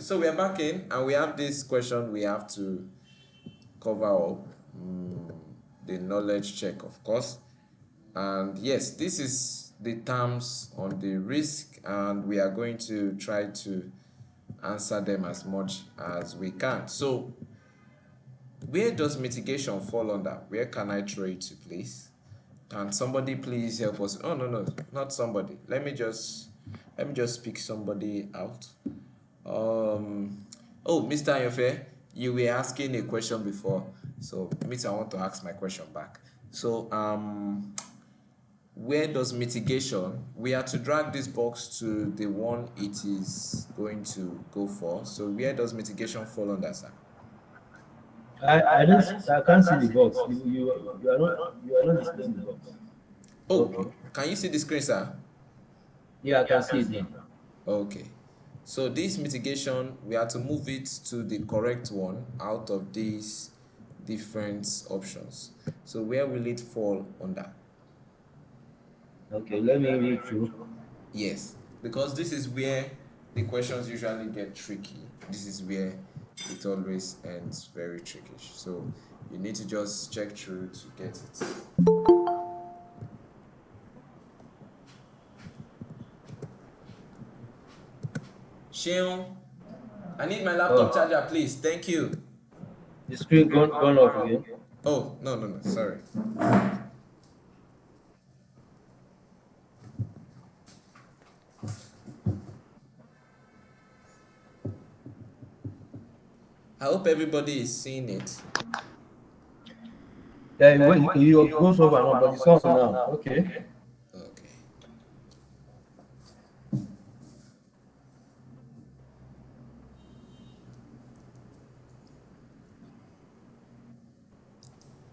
So we are back in, and we have this question we have to cover up. The knowledge check, of course. And yes, this is the terms on the risk, and we are going to try to answer them as much as we can. So, where does mitigation fall under? Where can I throw it to, please? Can somebody please help us? Oh, no, not somebody. Let me just pick somebody out. Oh, Mr. Ayofe, you were asking a question before, so means I want to ask my question back. So, where does mitigation? We are to drag this box to the one it is going to go for. So, where does mitigation fall under, sir? I can't see the box. You are not displaying the box. Oh, Okay. can you see the screen, sir? Yeah, I can see it now. Okay. So this mitigation, we have to move it to the correct one out of these different options. So where will it fall under? Okay, let me read through. Yes, because this is where the questions usually get tricky. This is where it always ends very tricky. So you need to just check through to get it. Shion, I need my laptop Oh, charger, please. Thank you. the screen gone off again. Oh, no, sorry. I hope everybody is seeing it. Yeah, you goes off and on, but it's on now. Okay. Okay.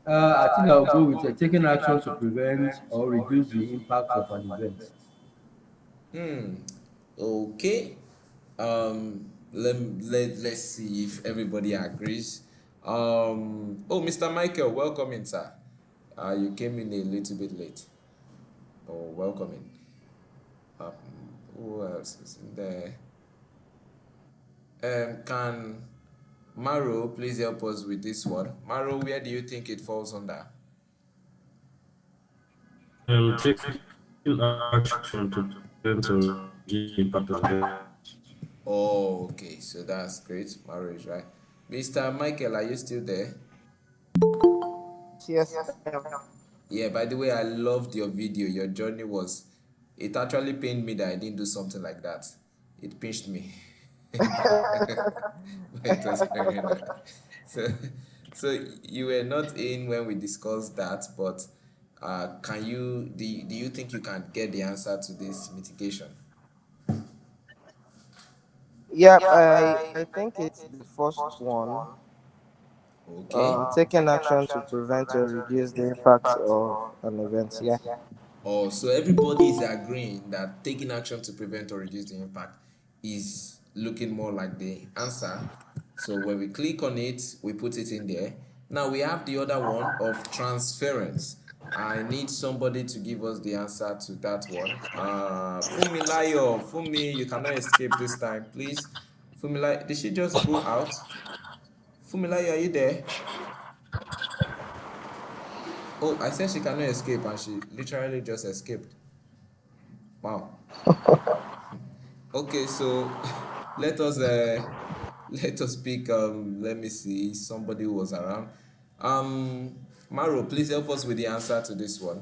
I think I'll go with taking action to prevent or reduce the impact of an event. Okay. Let's see if everybody agrees. Oh, Mr. Michael, welcome in, sir. You came in a little bit late. Oh, welcome in. Um, who else is in there? Can Maro please help us with this one? Maro, where do you think it falls under? Taking action to prevent or reduce the impact of event. Oh, okay, so that's great. Maro is right. Mr. Michael, are you still there? Yes, I am. Yeah, by the way, I loved your video. Your journey was, it actually pained me that I didn't do something like that. It pinched me. It was very nice. So, so you were not in when we discussed that, but do you think you can get the answer to this mitigation? Yep, I think it's the first one. Okay. Taking action to prevent or reduce the impact of an event. Yeah. Oh, so everybody is agreeing that taking action to prevent or reduce the impact is looking more like the answer. So when we click on it, we put it in there. Now we have the other one of transference. I need somebody to give us the answer to that one. Fumi, you cannot escape this time, please. Fumilayo, did she just go out? Fumilayo, are you there? Oh, I said she cannot escape, and she literally just escaped. Wow. Okay, so let us let us pick let me see somebody who was around. Maro, please help us with the answer to this one.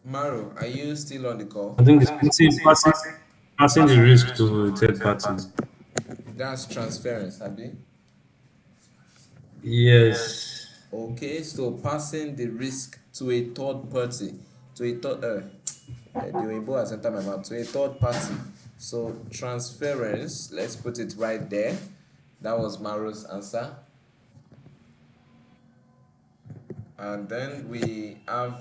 Maro, are you still on the call? I think it's passing the risk to third parties. That's transference, Abi. Yes. Okay, so passing the risk to a third party, to a third the Oyibo has entered my mouth, to a third party. So transference, let's put it right there. That was Maro's answer. And then we have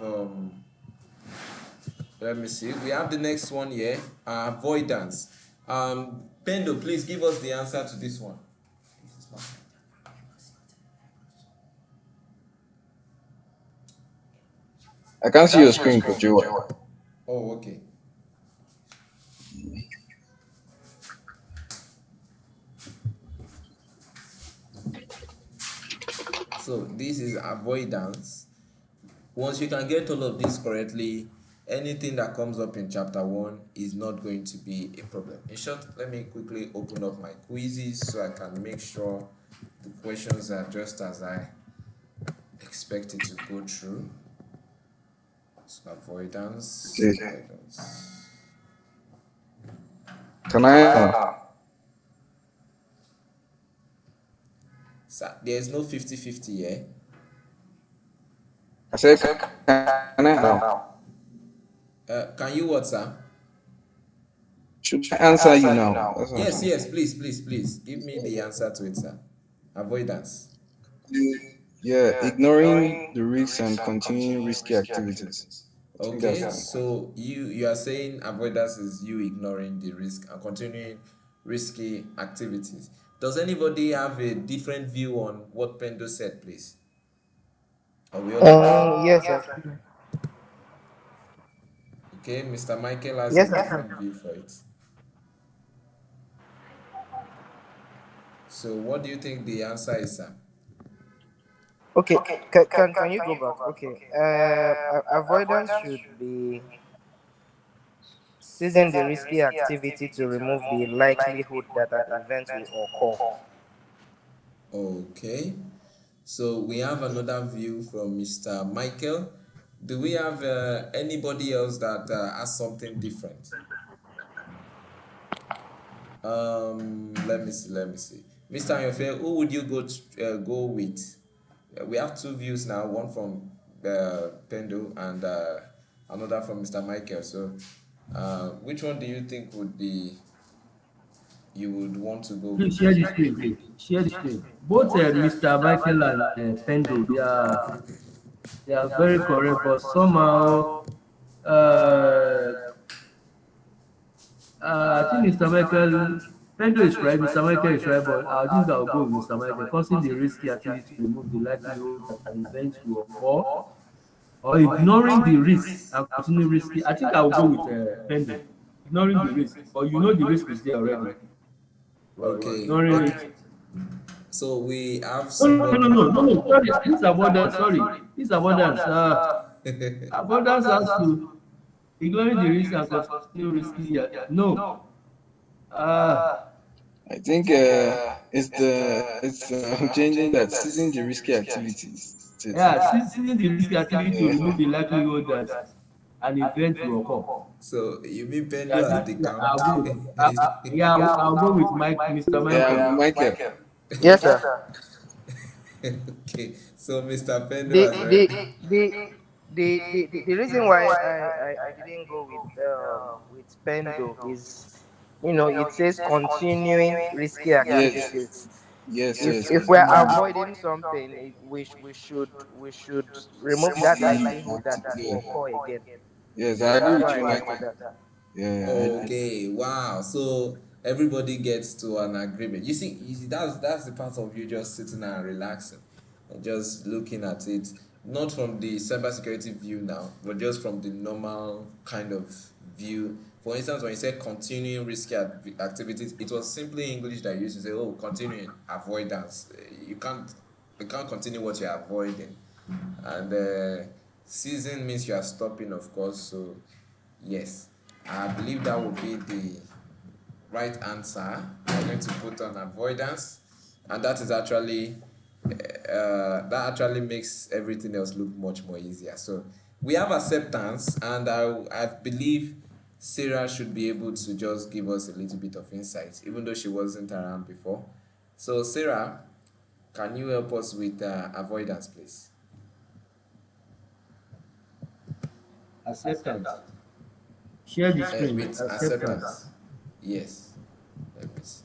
let me see, we have the next one here, avoidance. Pendo, please give us the answer to this one. I can't see your screen, Coach Joy. Oh, okay. So this is avoidance. Once you can get all of this correctly, anything that comes up in chapter 1 is not going to be a problem. In short, let me quickly open up my quizzes so I can make sure the questions are just as I expect it to go through. So avoidance. Okay. Can I? So there's no 50-50 here. I said, can I now? Can you what, sir? Should I answer you now? That's what I'm Yes, saying. yes, please. Give me the answer to it, sir. Avoidance. Yeah, ignoring the risks and continuing risky activities. I think that's Okay, fine. so you are saying avoidance is you ignoring the risk and continuing risky activities. Does anybody have a different view on what Pendo said, please? Or we all agree? Yes, actually. Okay, Mr. Michael has a Yes, actually. different view for it. So what do you think the answer is, sir? Okay, can you go back? Okay, avoidance should be seizing the risky activity to remove the likelihood that an event will occur. Okay, so we have another view from Mr. Michael. Do we have anybody else that has something different? Let me see. Mr. Ayofe, who would you go with? We have two views now, one from Pendo and another from Mr. Michael. So, which one do you think you would want to go Please with? share the screen, please. Share the screen. Both Mr. Michael and Pendo, they are very correct, but somehow uh, I think Mr. Michael Pendo is right, Mr. Michael is right, but I think I'll go with Mr. Michael. Causing the risky activity to remove the likelihood that an event will occur, or ignoring the risk and continue risky. I think I'll go with Pendo. Ignoring the risk, but you know the risk is there already. But Okay, ignoring okay. it. So we have No, no, no, somebody. no, no, no. Sorry, this abundance. Sorry, this abundance. Abundance has to ignoring the risk and continue risky. No. Uh, I think it's changing that seizing the risky activities. yeah, seizing the risky activity to Yeah. remove the likelihood that an event will occur. So you mean Pendo Yeah, as the yeah, count? I'll go. Yeah, I'll go with Mr. Yeah, Michael. Michael. Yes, sir. Okay, so Mr. Pendo The has the already. the the reason why I didn't go with Pendo is, it says continuing risky Yes, activities. yes, If yes, if yes. we're avoiding something, we should remove that See, likelihood that it yeah, will occur again. yes, I So agree that's with why you, I went Michael. with that. Yeah, Okay, wow. So everybody gets to an agreement. You see, that's the part of you just sitting and relaxing and just looking at it, not from the cybersecurity view now, but just from the normal kind of view. For instance, when you said continuing risky activities, it was simply English that you used to say, "Oh, continuing avoidance." You can't continue what you're avoiding, and season means you are stopping, of course. So yes, I believe that would be the right answer. I'm going to put on avoidance, and that actually makes everything else look much more easier. So we have acceptance, and I believe Sarah should be able to just give us a little bit of insight, even though she wasn't around before. So Sarah, can you help us with avoidance, please? Acceptance. Share the screen. With Acceptance. acceptance. Yes. Let me see.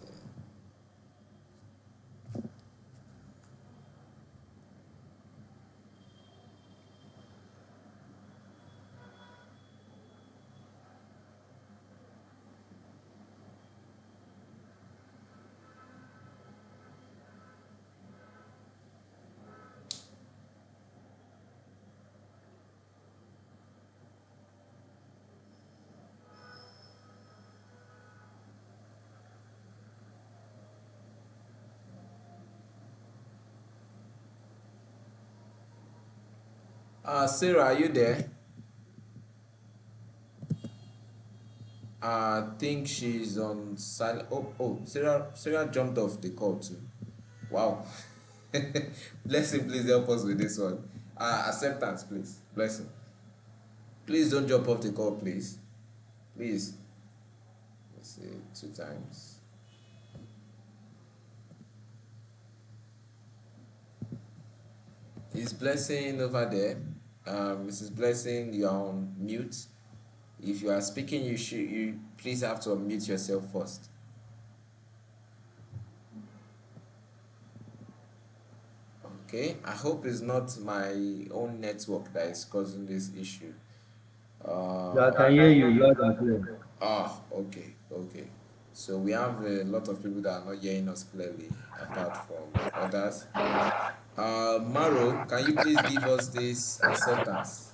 Sarah, are you there? I think she's on silent. Oh, Sarah jumped off the call too. Wow. Blessing, please help us with this one. Acceptance, please. Blessing. Please don't jump off the call, please. Please. Let's see, 2 times. Is Blessing over there? Mrs. Blessing, you are on mute. If you are speaking, you please have to unmute yourself first. Okay, I hope it's not my own network that is causing this issue. Yeah, I can hear you loud and clear. Okay. So we have a lot of people that are not hearing us clearly, apart from others. Maro, can you please give us this acceptance?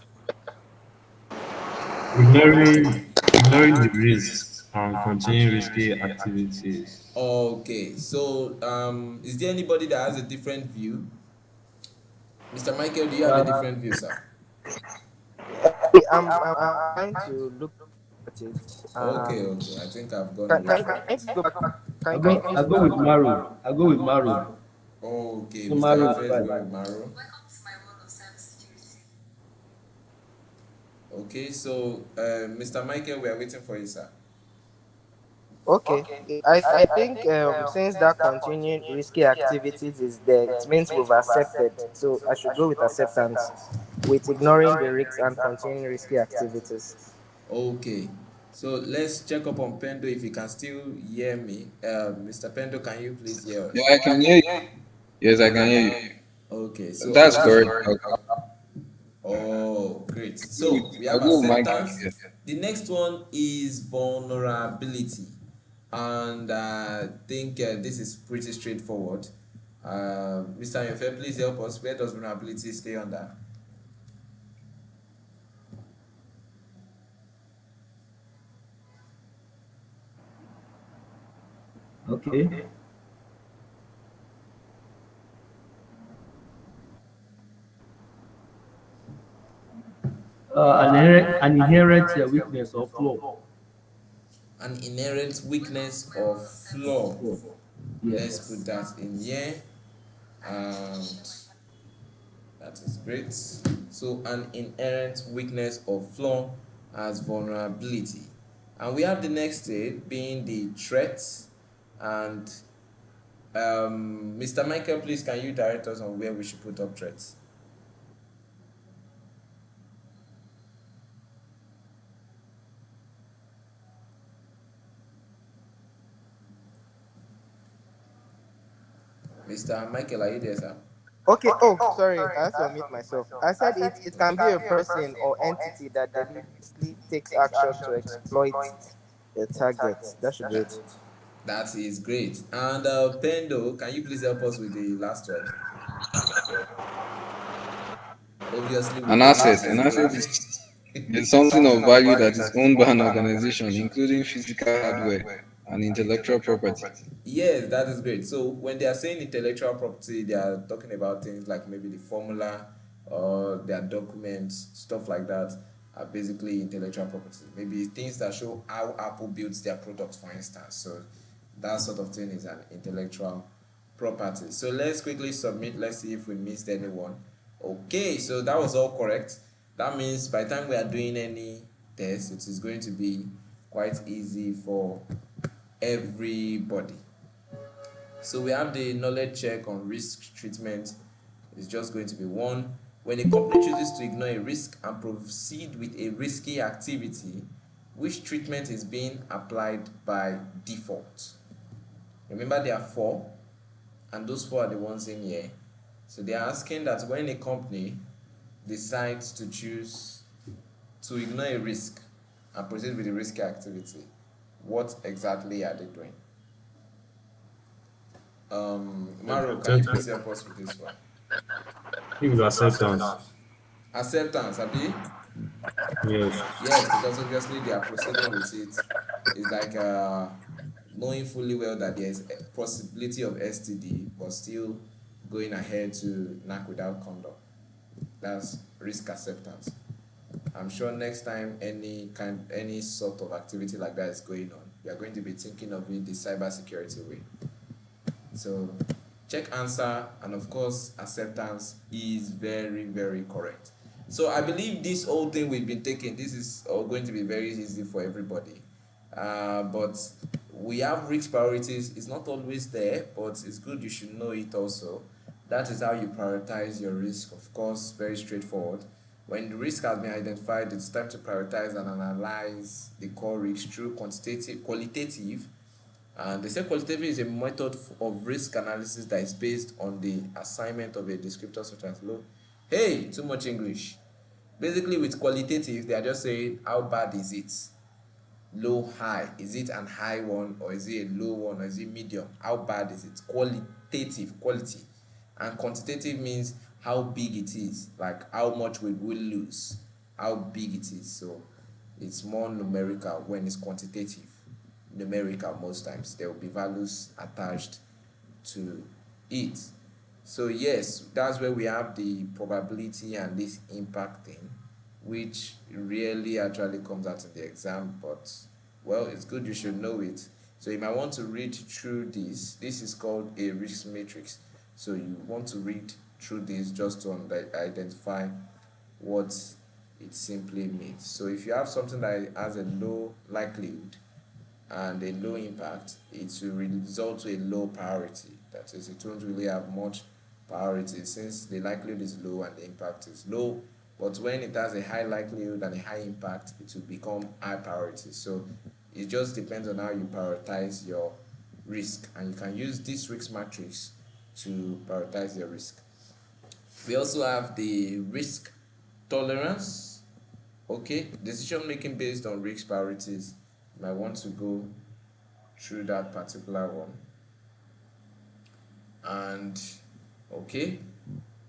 Ignoring the risks and continuing risky activities. Okay, so is there anybody that has a different view? Mr. Michael, do you have a Uh, different view, sir? I'm trying to look at it. Okay. I think I've gone Can, away can, from can you it. please go back? I Can you go please I go go back? with Maru. I go with Maru. Okay, So Mr. Maru is Ife is fine. going with Maro. Okay, so Mr. Michael, we are waiting for you, sir. Okay. I think since that continuing risky activities is there, it means we've accepted. So I should go with acceptance, with ignoring the risks and continuing risky activities. Okay, so let's check up on Pendo if you can still hear me. Mr. Pendo, can you please hear Yeah, us? I can hear you. Yes, I can hear you. Okay, so That's correct. oh, great. Go with, So we have I'll go with Mike. acceptance. Yes. The next one is vulnerability, and I think this is pretty straightforward. Mr. Yofe, please help us. Where does vulnerability stay under? Okay. An inherent weakness or flaw. An inherent weakness or flaw. Flaw. Let's put Yes. that in here, and that is great. So an inherent weakness or flaw as vulnerability. And we have the next state being the threat. And Mr. Michael, please can you direct us on where we should put up threats? Mr. Michael, are you there, sir? Okay. Oh, sorry. I have to unmute myself. I said it can be a person or entity that deliberately takes action to exploit a target. That should be it. That is great. And Pendo, can you please help us with the last one? Obviously, we An know asset. this An is asset great. is something of value that is owned by an organization, including physical hardware and intellectual property. Yes, that is great. So when they are saying intellectual property, they are talking about things like maybe the formula or their documents, stuff like that are basically intellectual property. Maybe things that show how Apple builds their products, for instance. So that sort of thing is an intellectual property. So let's quickly submit. Let's see if we missed anyone. Okay, so that was all correct. That means by the time we are doing any test, it is going to be quite easy for everybody. So we have the knowledge check on risk treatment. It's just going to be one. When a company chooses to ignore a risk and proceed with a risky activity, which treatment is being applied by default? Remember there are four, and those four are the ones in here. So they are asking that when a company decides to choose to ignore a risk and proceed with a risky activity, what exactly are they doing? Maro, can you please help us with this one? I think it's acceptance. Acceptance, abi? Yes. Yes, because obviously they are proceeding with it. It's like knowing fully well that there is a possibility of STD, but still going ahead to knock without condom. That's risk acceptance. I'm sure next time any sort of activity like that is going on, you are going to be thinking of it the cybersecurity way. So check answer, and of course acceptance is very, very correct. So I believe this whole thing we've been taking, this is all going to be very easy for everybody. But we have risk priorities. It's not always there, but it's good you should know it also. That is how you prioritize your risk. Of course, very straightforward. When the risk has been identified, it's time to prioritize and analyze the core risk through qualitative. And they say qualitative is a method of risk analysis that is based on the assignment of a descriptor such as low. Hey, too much English. Basically, with qualitative, they are just saying how bad is it? Low, high. Is it an high one, or is it a low one, or is it medium? How bad is it? Qualitative, quality. And quantitative means how big it is, like how much we will lose, how big it is. So it's more numerical when it's quantitative. Numerical, most times there will be values attached to it. So yes, that's where we have the probability and this impact thing, which really actually comes out in the exam, but well, it's good you should know it. So you might want to read through this. This is called a risk matrix. So you want to read through this just to identify what it simply means. So if you have something that has a low likelihood and a low impact, it will result to a low priority. That is, it won't really have much priority since the likelihood is low and the impact is low. But when it has a high likelihood and a high impact, it will become high priority. So it just depends on how you prioritize your risk, and you can use this risk matrix to prioritize your risk. We also have the risk tolerance. Okay, decision making based on risk priorities. You might want to go through that particular one. And okay,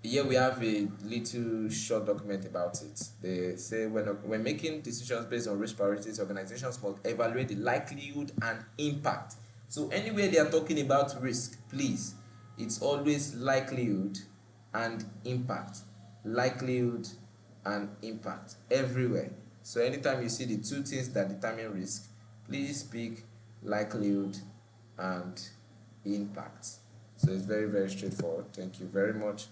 here we have a little short document about it. They say when making decisions based on risk priorities, organizations must evaluate the likelihood and impact. So anywhere they are talking about risk, please, it's always likelihood and impact. Likelihood and impact everywhere. So anytime you see the two things that determine risk, please pick likelihood and impact. So it's very, very straightforward. Thank you very much.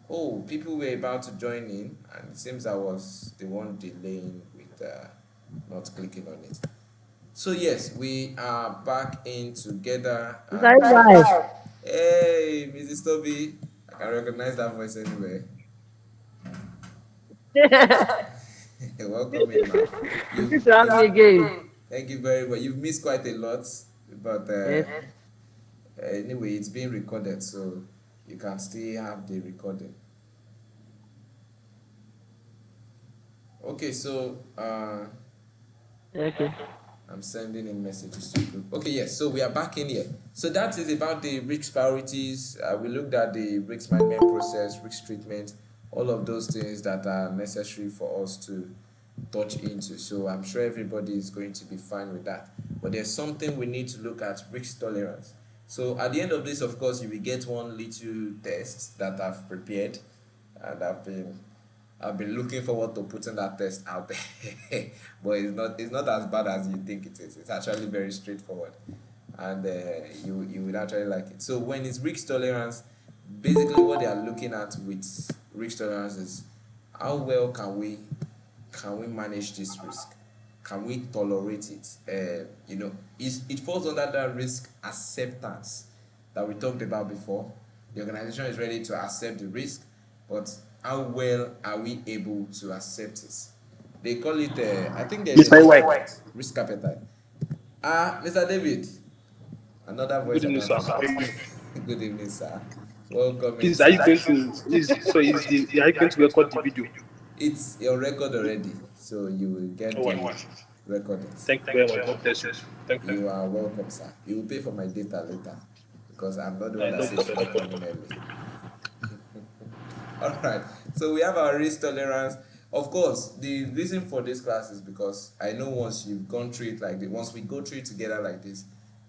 Oh, people were about to join in, and it seems I was the one delaying with not clicking on it. So yes, we are back in together. Very nice. Hey, Mrs. Toby, I can recognize that voice anywhere. Welcome in, man. Good to have me again. Thank you very much. You've missed quite a lot, but Yes. anyway, it's being recorded, so you can still have the recording. Okay, so Okay. I'm sending in messages to the group. Okay, yes, so we are back in here. So that is about the risk priorities. We looked at the risk management process, risk treatment, all of those things that are necessary for us to touch into. So I'm sure everybody is going to be fine with that. But there's something we need to look at: risk tolerance. So at the end of this, of course, you will get one little test that I've prepared, and I've been looking forward to putting that test out there. But it's not as bad as you think it is. It's actually very straightforward, and you will actually like it. So when it's risk tolerance, basically what they are looking at with risk tolerance is how well can we manage this risk? Can we tolerate it? It falls under that risk acceptance that we talked about before. The organization is ready to accept the risk, but how well are we able to accept it? They call it, I think there's Mr. White. risk appetite. Mr. David, another voice Good I evening, can sir. How are you? recognize. Good evening, sir. Welcome in, Please, are you sir. going to are you going to record the video? It's your record already, so you will get Oh, the wow. recordings. Thank you very much. God bless you. Thank you. You are welcome, sir. You will pay for my data later because I'm not the one I that know says you should come in early. All right. So we have our risk tolerance. Of course, the reason for this class is because I know once you've gone through it like this, once we go through it together like this,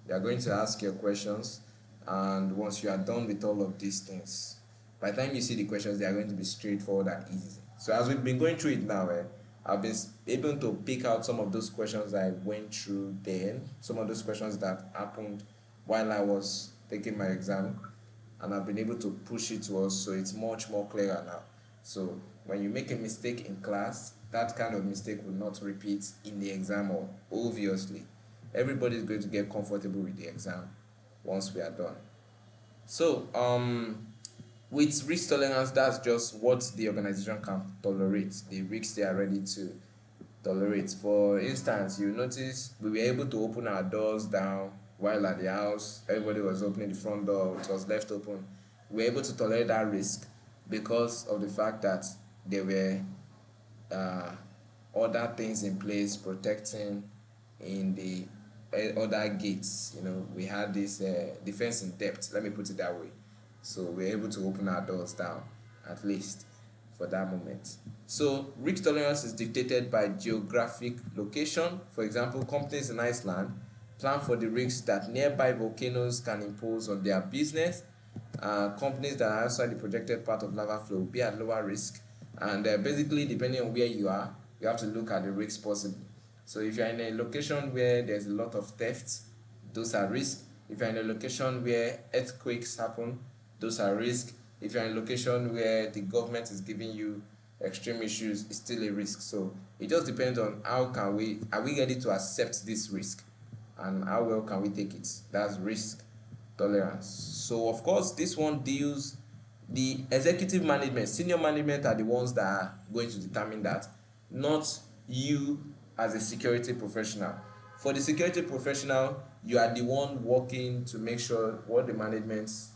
you are going to ask your questions, and once you are done with all of these things, By the time you see the questions, they are going to be straightforward and easy. So as we've been going through it now, I've been able to pick out some of those questions I went through then, some of those questions that happened while I was taking my exam, and I've been able to push it to us, so it's much more clearer now. So when you make a mistake in class, that kind of mistake will not repeat in the exam, or obviously. Everybody is going to get comfortable with the exam once we are done. So with risk tolerance, that's just what the organization can tolerate, the risks they are ready to tolerate. For instance, you notice we were able to open our doors down while at the house. Everybody was opening the front door, it was left open. We were able to tolerate that risk because of the fact that there were other things in place protecting in the other gates. We had this defense in depth, let me put it that way. So we're able to open our doors down, at least for that moment. So risk tolerance is dictated by geographic location. For example, companies in Iceland plan for the risks that nearby volcanoes can impose on their business. Companies that are outside the projected path of lava flow will be at lower risk. And basically, depending on where you are, you have to look at the risks possible. So if you're in a location where there's a lot of theft, those are risks. If you're in a location where earthquakes happen, those are risks. If you're in a location where the government is giving you extreme issues, it's still a risk. So it just depends on are we ready to accept this risk, and how well can we take it. That's risk tolerance. So of course, this one deals, the executive management, senior management are the ones that are going to determine that, not you as a security professional. For the security professional, you are the one working to make sure what the management's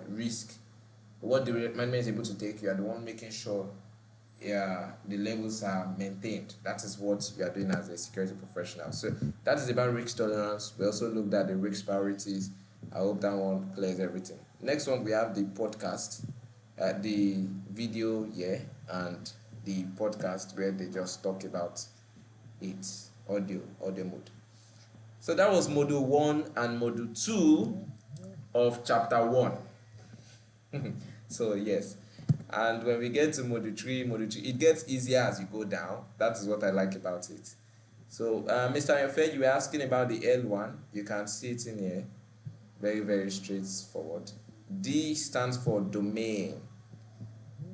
risk, what the management is able to take. You are the one making sure the levels are maintained. That is what you are doing as a security professional. So that is about risk tolerance. We also looked at the risk priorities. I hope that one clears everything. Next one, we have the podcast, the video here, and the podcast where they just talk about it, audio mode. So that was module 1 and module 2 of chapter 1. So yes, and when we get to module 3, it gets easier as you go down. That is what I like about it. So Mr. Ayofed, you were asking about the L1. You can see it in here, very, very straightforward. D stands for domain,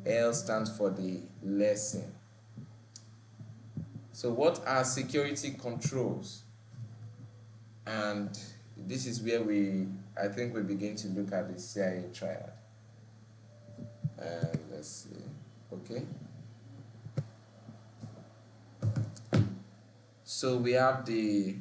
L stands for the lesson. So what are security controls? And this is where I think we begin to look at the CIA triad. And let's see. Okay. So we have the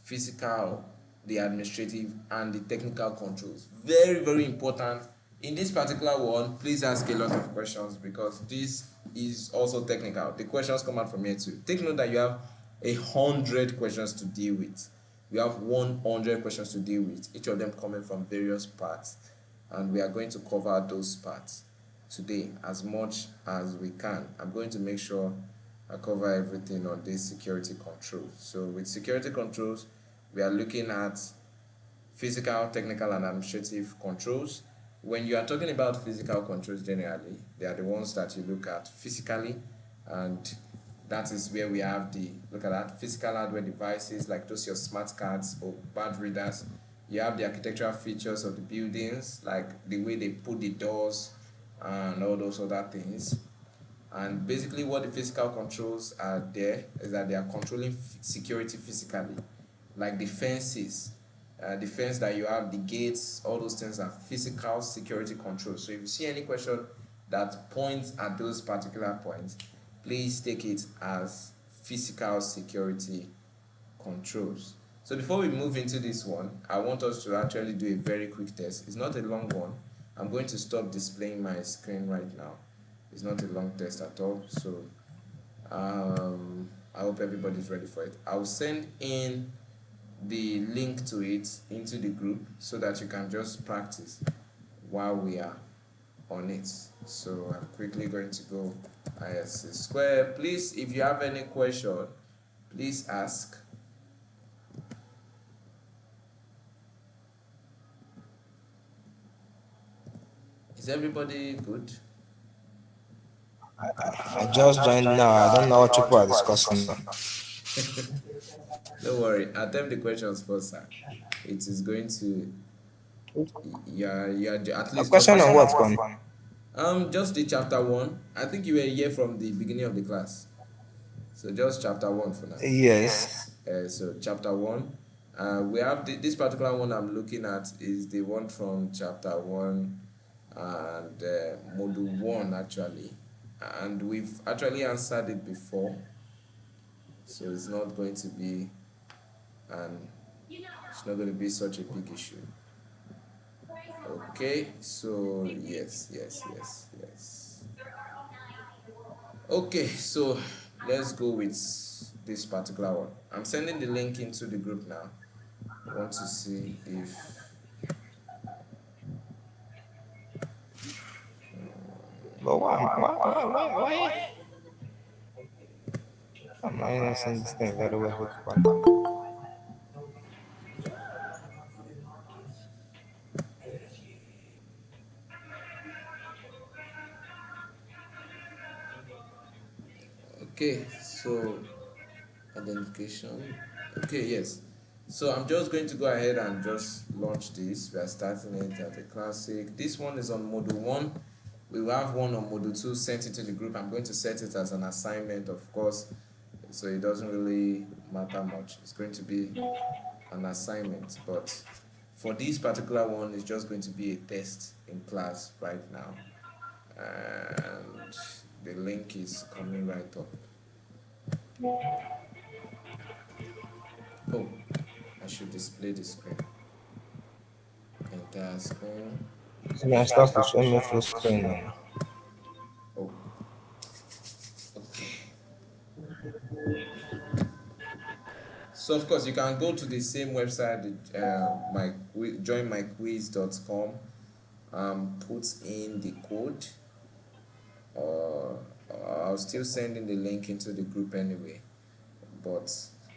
physical, the administrative, and the technical controls. Very, very important. In this particular one, please ask a lot of questions because this is also technical. The questions come out from here too. Take note that you have 100 questions to deal with. We have 100 questions to deal with, each of them coming from various parts, and we are going to cover those parts today as much as we can. I'm going to make sure I cover everything on this security controls. So with security controls, we are looking at physical, technical, and administrative controls. When you are talking about physical controls generally, they are the ones that you look at physically, and that is where we have look at that, physical hardware devices like those your smart cards or band readers. You have the architectural features of the buildings, like the way they put the doors and all those other things. And basically what the physical controls are there is that they are controlling security physically, like the fences, the fence that you have, the gates, all those things are physical security controls. So if you see any question that points at those particular points, please take it as physical security controls. So before we move into this one, I want us to actually do a very quick test. It's not a long one. I'm going to stop displaying my screen right now. It's not a long test at all. So I hope everybody's ready for it. I'll send in the link to it into the group so that you can just practice while we are on it. So I'm quickly going to go ISC2. Please, if you have any question, please ask. Is Is everybody good? I just joined now. I don't know what people are discussing now. Don't worry. Attempt the questions first, sir. It is going to. You are at A least question on what one? just the chapter one. I think you were here from the beginning of the class. So just chapter one for now. Yes. So chapter one, we have this particular one I'm looking at is the one from chapter one and module one actually, and we've actually answered it before, so it's not going to be such a big issue. Okay, so yes. Okay, so let's go with this particular one. I'm sending the link into the group now. I want to see if But why am I not seeing this thing very well? okay, so identification. Okay, yes. So I'm just going to go ahead and just launch this. We are starting it at a classic. This one is on module one. We will have one on module two sent into the group. I'm going to set it as an assignment, of course, so it doesn't really matter much. It's going to be an assignment, but for this particular one, it's just going to be a test in class right now, and the link is coming right up. Oh, I should display the screen. Entire screen. So I start to show me full screen now. Oh, okay. So of course you can go to the same website, joinmyquiz.com, put in the code, or I'll still send in the link into the group anyway.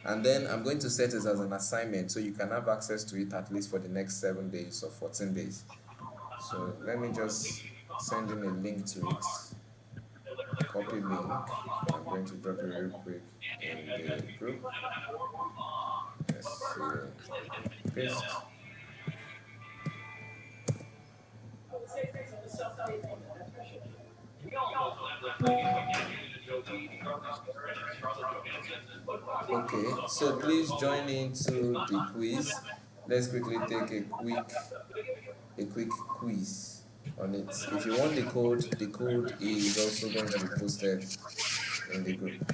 And then I'm going to set it as an assignment so you can have access to it at least for the next 7 days or 14 days. So let me just send in a link to it. Copy link. I'm going to drop it real quick in the group. Let's see. Paste. Okay, so please join into the quiz. Let's quickly take a quick quiz on it. If you want the code is also going to be posted in the group.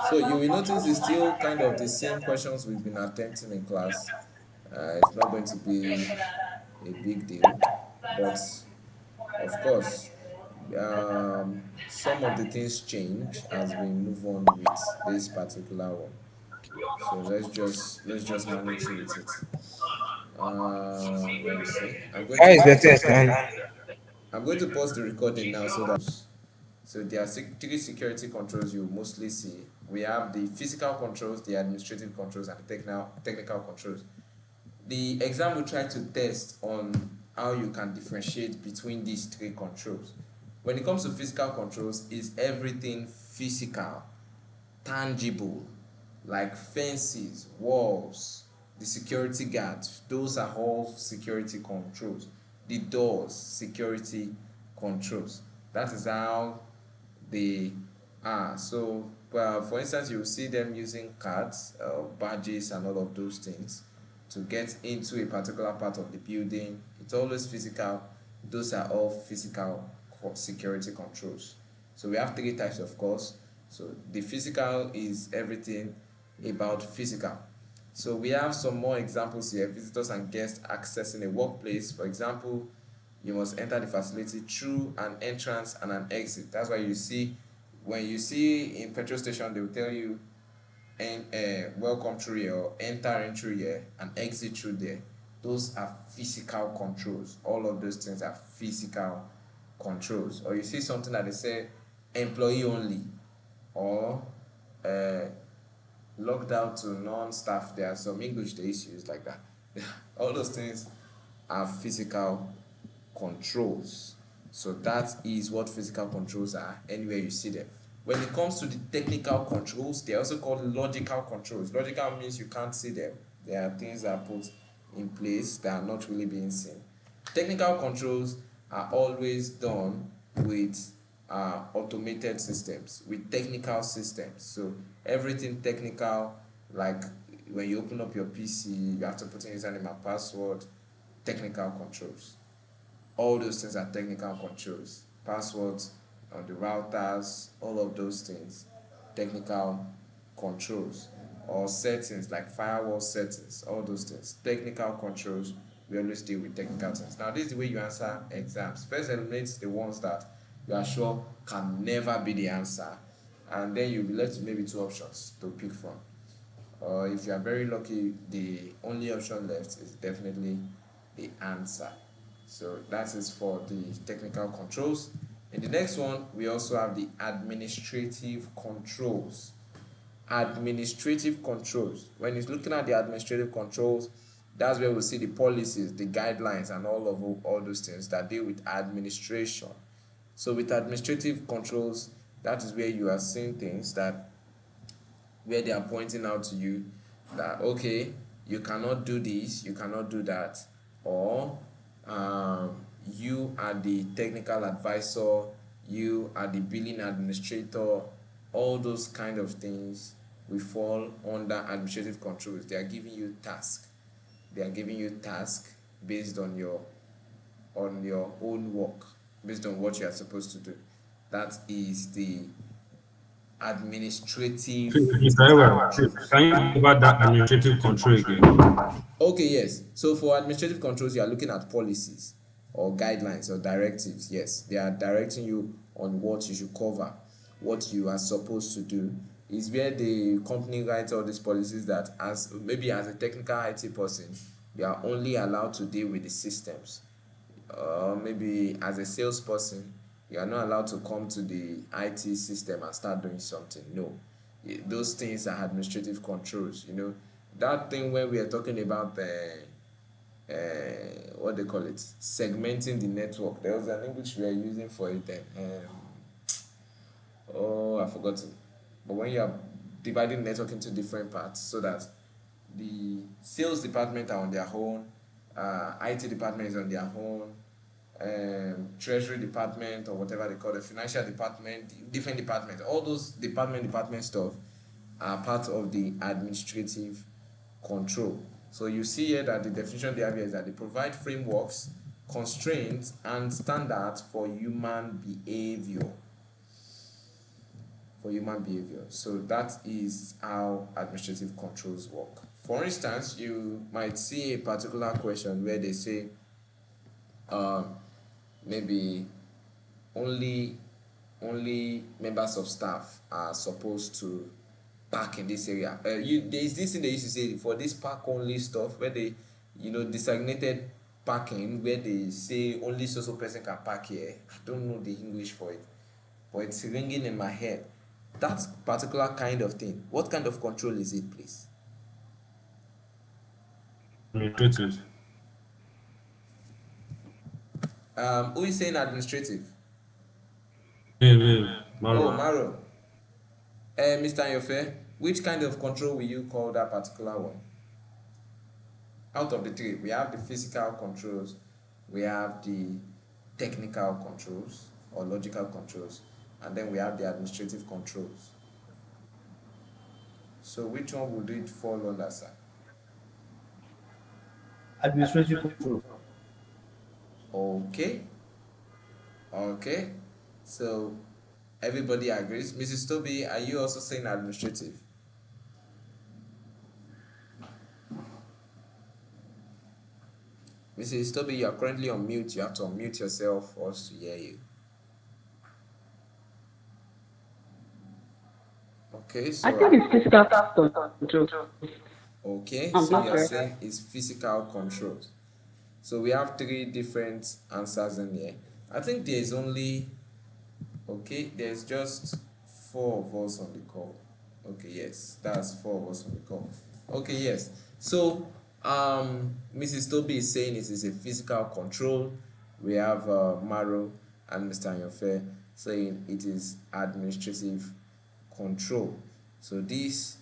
So you will notice it's still kind of the same questions we've been attempting in class. It's not going to be a big deal, but of course, some of the things change as we move on with this particular one. So let's just manage through with it. Let me see. How is the test, man? I'm going to pause the recording now so that. So there are three security controls you mostly see. We have the physical controls, the administrative controls, and the technical controls. The exam will try to test on how you can differentiate between these three controls. When it comes to physical controls, is everything physical, tangible, like fences, walls, the security guards, those are all security controls. The doors, security controls. That is how they are. So, for instance, you see them using cards, badges, and all of those things to get into a particular part of the building. It's always physical. Those are all physical security controls. So we have three types, of course. So the physical is everything about physical. So we have some more examples here. Visitors and guests accessing a workplace. For example, you must enter the facility through an entrance and an exit. That's why you see, when you see in petrol station, they will tell you, welcome through here, or enter through here, and exit through there. those are physical controls. All of those things are physical controls. Or you see something that they say employee only, or uh, locked out to non-staff. There are some English they use like that. All those things are physical controls. So that is what physical controls are anywhere you see them. When it comes to the technical controls, they're also called logical controls. Logical means you can't see them. There are things that are put in place that are not really being seen. Technical controls are always done with automated systems, with technical systems. So everything technical, like when you open up your PC, you have to put in username and password, technical controls. All those things are technical controls. Passwords on the routers, all of those things, technical controls. Or settings like firewall settings, all those things, technical controls. We always deal with technical things. Now, this is the way you answer exams. First, eliminate the ones that you are sure can never be the answer, and then you'll be left with maybe two options to pick from. Or if you are very lucky, the only option left is definitely the answer. So that is for the technical controls. In the next one, we also have the administrative controls. Administrative controls. When it's looking at the administrative controls, that's where we see the policies, the guidelines, and all those things that deal with administration. So with administrative controls, that is where you are seeing things that where they are pointing out to you that okay, you cannot do this, you cannot do that, or you are the technical advisor, you are the billing administrator. All those kind of things will fall under administrative controls. They are giving you task. They are giving you task based on your own work, based on what you are supposed to do. That is the administrative. Mr. Ewa, please, can you go over that administrative control again? Okay, yes. So for administrative controls, you are looking at policies or guidelines or directives. Yes, they are directing you on what you should cover, what you are supposed to do. Is where the company writes all these policies that as maybe as a technical IT person, you are only allowed to deal with the systems. Maybe as a salesperson, you are not allowed to come to the IT system and start doing something. No, those things are administrative controls. You know, that thing when we are talking about what they call it, segmenting the network. There was an English we are using for it then. Oh, I forgot it. But when you are dividing the network into different parts so that the sales department are on their own, IT department is on their own, treasury department or whatever they call it, financial department, different departments, all those department stuff are part of the administrative control. So you see here that the definition they have here is that they provide frameworks, constraints, and standards for human behavior. So that is how administrative controls work. For instance, you might see a particular question where they say maybe only members of staff are supposed to park in this area. There's this thing they used to say for this park only stuff where they, designated parking where they say only so person can park here. I don't know the English for it, but it's ringing in my head. That particular kind of thing. What kind of control is it, please? Administrative. Who is saying administrative? Yeah, Oh, Maro. Maro. Mr. Yofe, which kind of control will you call that particular one? Out of the three, we have the physical controls, we have the technical controls or logical controls, and then we have the administrative controls. So which one would it fall under, sir? Administrative control. Okay. So everybody agrees. Mrs. Toby, are you also saying administrative? Mrs. Toby, you are currently on mute. You have to unmute yourself for us to hear you. Okay, so I think it's physical control. Okay, I'm so you are okay. saying it's physical controls. So we have three different answers in here. I think there's only, okay, there's just four of us on the call. Okay, yes, that's four of us on the call. Okay, yes. So, Mrs. Toby is saying it is a physical control. We have Maro and Mr. Anyofe saying it is administrative control. So this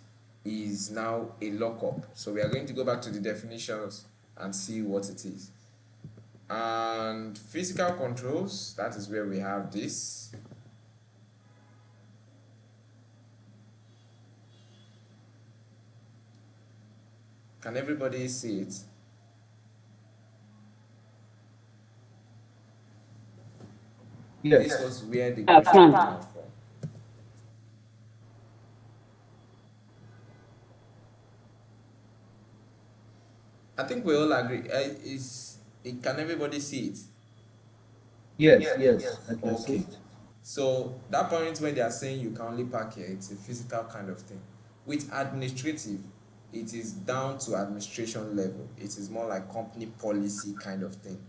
is now a lockup. So we are going to go back to the definitions and see what it is. And physical controls, that is where we have this. Can everybody see it? This Yes. was where the I question came can. out from. I think we all agree. Can everybody see it? Yes, yes, I can see Okay. it. So that point where they are saying you can only park here, it's a physical kind of thing. With administrative, it is down to administration level. It is more like company policy kind of thing.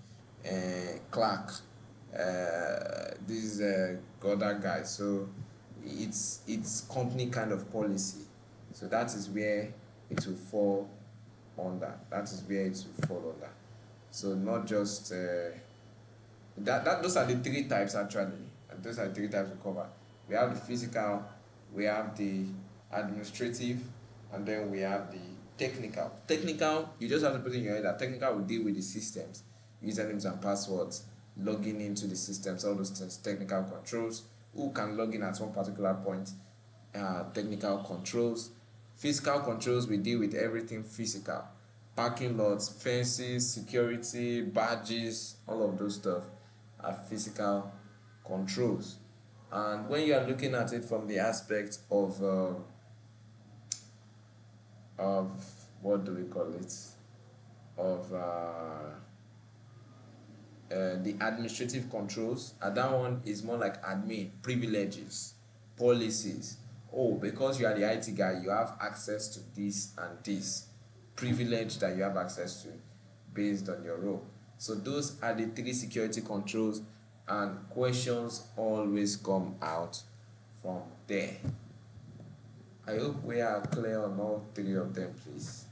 Clerk, this other guy. So it's company kind of policy. So that is where it will fall under. That is where it will fall under. So not just that those are the three types actually. And those are the three types we cover. We have the physical, we have the administrative, and then we have the technical. Technical, you just have to put in your head that technical will deal with the systems, usernames and passwords, logging into the systems, all those things, technical controls. Who can log in at one particular point? Technical controls. Physical controls, we deal with everything physical. Parking lots, fences, security, badges, all of those stuff are physical controls. And when you are looking at it from the aspect of what do we call it? Of the administrative controls, and that one is more like admin privileges, policies. Oh, because you are the IT guy, you have access to this and this privilege that you have access to based on your role. So those are the three security controls, and questions always come out from there. I hope we are clear on all three of them, please.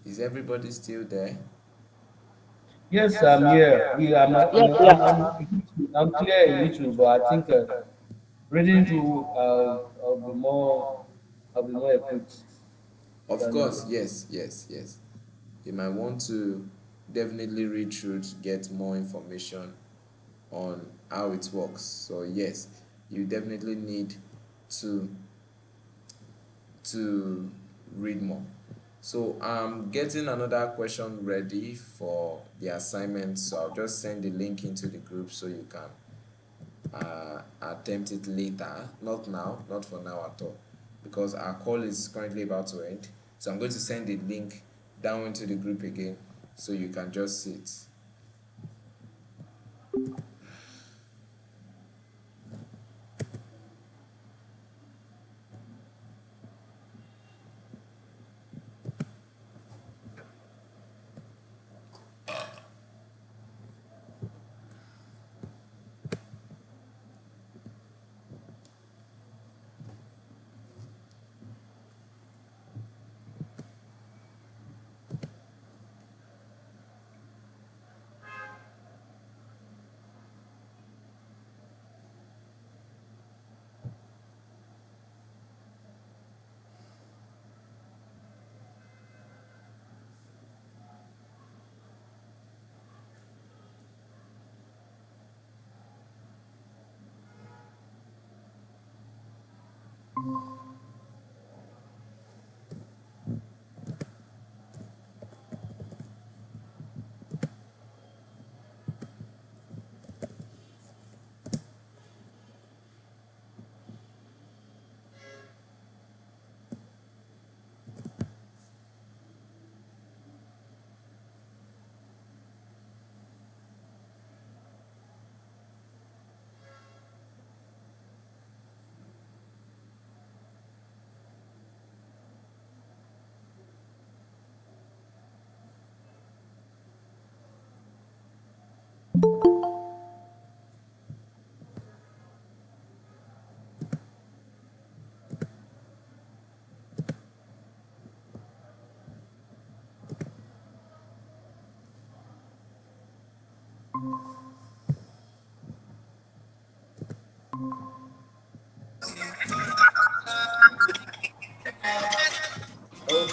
Is everybody still there? Yes, I'm here. Yeah, Yes, yes. I'm clear a little, but I think reading through, I'll be more equipped Of than course, yes, yes, yes. You might want to definitely read through to get more information on how it works. So yes, you definitely need to to read more. So I'm getting another question ready for the assignment. So I'll just send the link into the group so you can attempt it later. Not now, not for now at all, because our call is currently about to end. So I'm going to send the link down into the group again so you can just see it.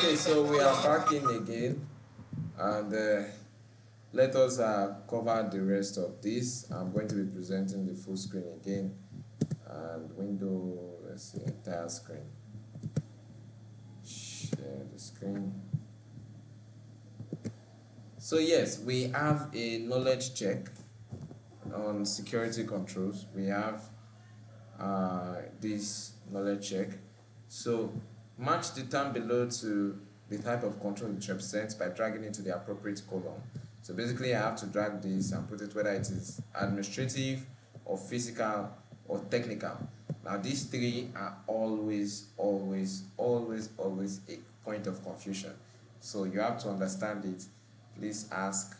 Okay, so we are back in again, and let us cover the rest of this. I'm going to be presenting the full screen again, and window, let's see, entire screen. Share the screen. So yes, we have a knowledge check on security controls. We have this knowledge check. So match the term below to the type of control it represents by dragging it to the appropriate column. So basically I have to drag this and put it whether it is administrative or physical or technical. Now these three are always a point of confusion. So you have to understand it. Please ask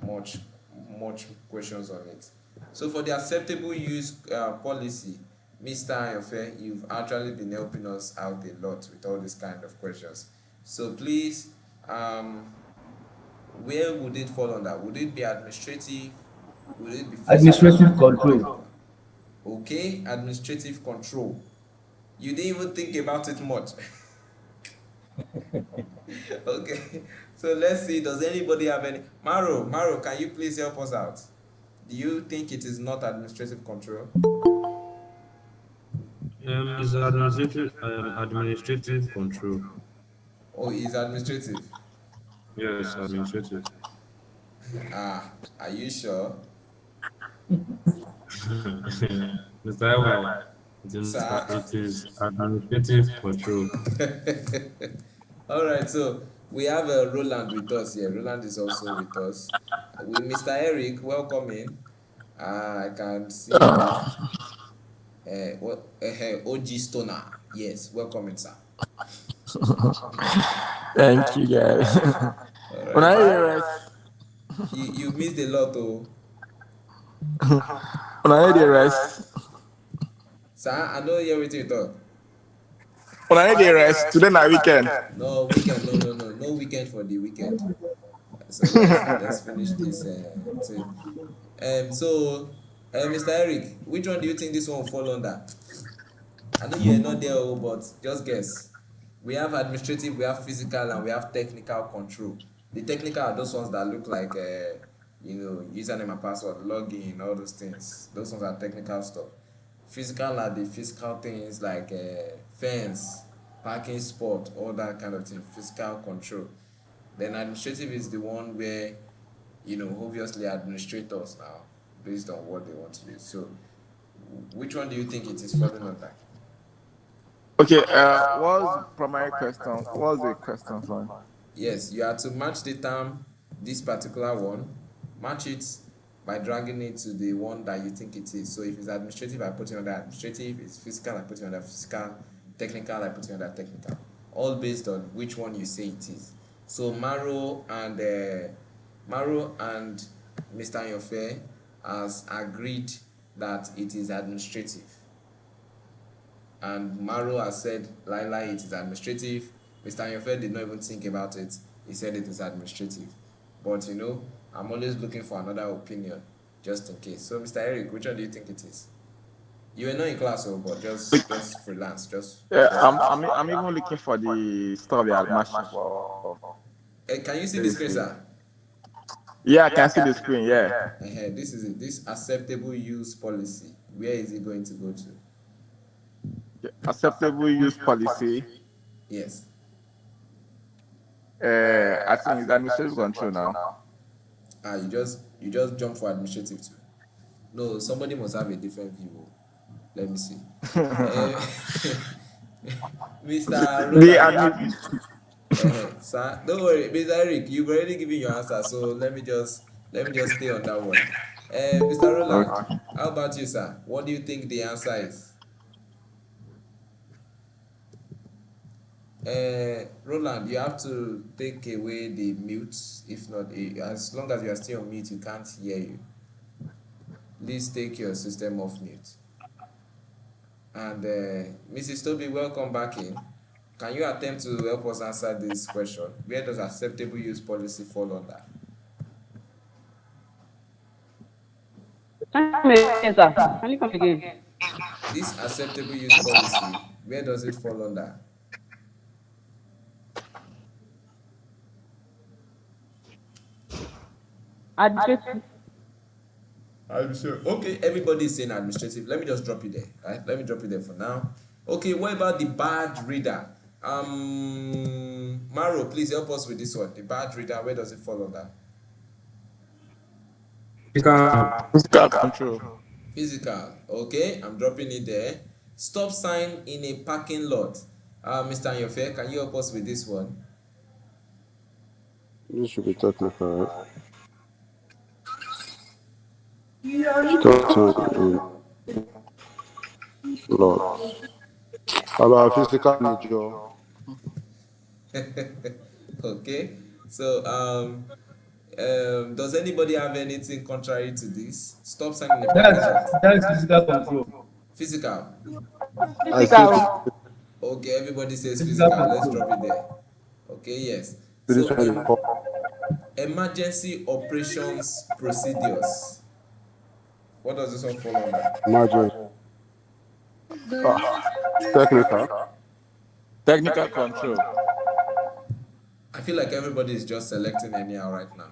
much questions on it. So for the acceptable use policy, Mr. Ayofe, you've actually been helping us out a lot with all these kind of questions. So please, where would it fall under? Would it be administrative? Would it be physical Administrative or control. technical? Okay, administrative control. You didn't even think about it much. Okay, so let's see. Does anybody have any? Maro, can you please help us out? Do you think it is not administrative control? Is administrative control. Oh, it's administrative. Yes, administrative. Ah, are you sure? Mr. Ewa, Sir? it is administrative control. All right, so we have Roland with us here. Roland is also with us. With Mr. Eric, welcome in. I can see OG Stoner. Yes, welcome in, sir. Thank you, guys. All When right. I hear rest, You missed a lot, oh. when I hear rest, Sir, I know you everything you talk. when I hear rest, today night weekend. No weekend, no weekend for the weekend. So let's finish this thing. So, Mr. Eric, which one do you think this one will fall under? I know you are not there, but just guess. We have administrative, we have physical, and we have technical control. The technical are those ones that look like, username and password, login, all those things. Those ones are technical stuff. Physical are the physical things like fence, parking spot, all that kind of thing. Physical control. Then administrative is the one where, obviously administrators now, based on what they want to use. So, which one do you think it is falling under? Okay, what's the primary question? What's the question for? Yes, you have to match the term, this particular one, match it by dragging it to the one that you think it is. So if it's administrative, I put it under administrative. If it's physical, I put it under physical. Technical, I put it under technical. All based on which one you say it is. So Maro and Mr. Ayofe has agreed that it is administrative. And Maro has said, Laila, it is administrative. Mr. Ayofe did not even think about it. He said it is administrative. But I'm always looking for another opinion, just in case. So, Mr. Eric, which one do you think it is? You were not in class, but just freelance, Yeah, I'm even looking for the stuff at matching for. Can you see the screen, sir? Yeah, I can see the screen. Yeah. This is it. This acceptable use policy. Where is it going to go to? Acceptable use policy. Yes. I think it's administrative control now. You just jump for administrative too. No, somebody must have a different view. Let me see. Mr. Roland. Sir, don't worry, Mr. Eric, you've already given your answer, so let me just stay on that one. Mr. Roland, how about you, sir? What do you think the answer is? Roland, you have to take away the mute. If not, as long as you are still on mute, you can't hear you. Please take your system off mute. And Mrs. Toby, welcome back in. Can you attempt to help us answer this question? Where does acceptable use policy fall under? Come again, sir. Can you come again? This acceptable use policy, where does it fall under? Administrative. Administrative. Okay, everybody is saying administrative. Let me just drop it there. Right? Let me drop it there for now. Okay, what about the bad reader? Maro, please help us with this one. The bad reader, where does it fall under? Physical. Physical control. Physical. Okay, I'm dropping it there. Stop sign in a parking lot. Mr. Anyofe, can you help us with this one? This should be technical, right? Stop sign in lot. About physical nature. Okay, so does anybody have anything contrary to this? Stop sign in a parking lot. That's physical control. Physical. I say Physical. Okay, everybody says Physical physical. Let's control. drop it there. Okay, yes. this So one is called emergency operations procedures. What does this one fall under? emergency. Technical. Technical control. I feel like everybody is just selecting anyhow right now.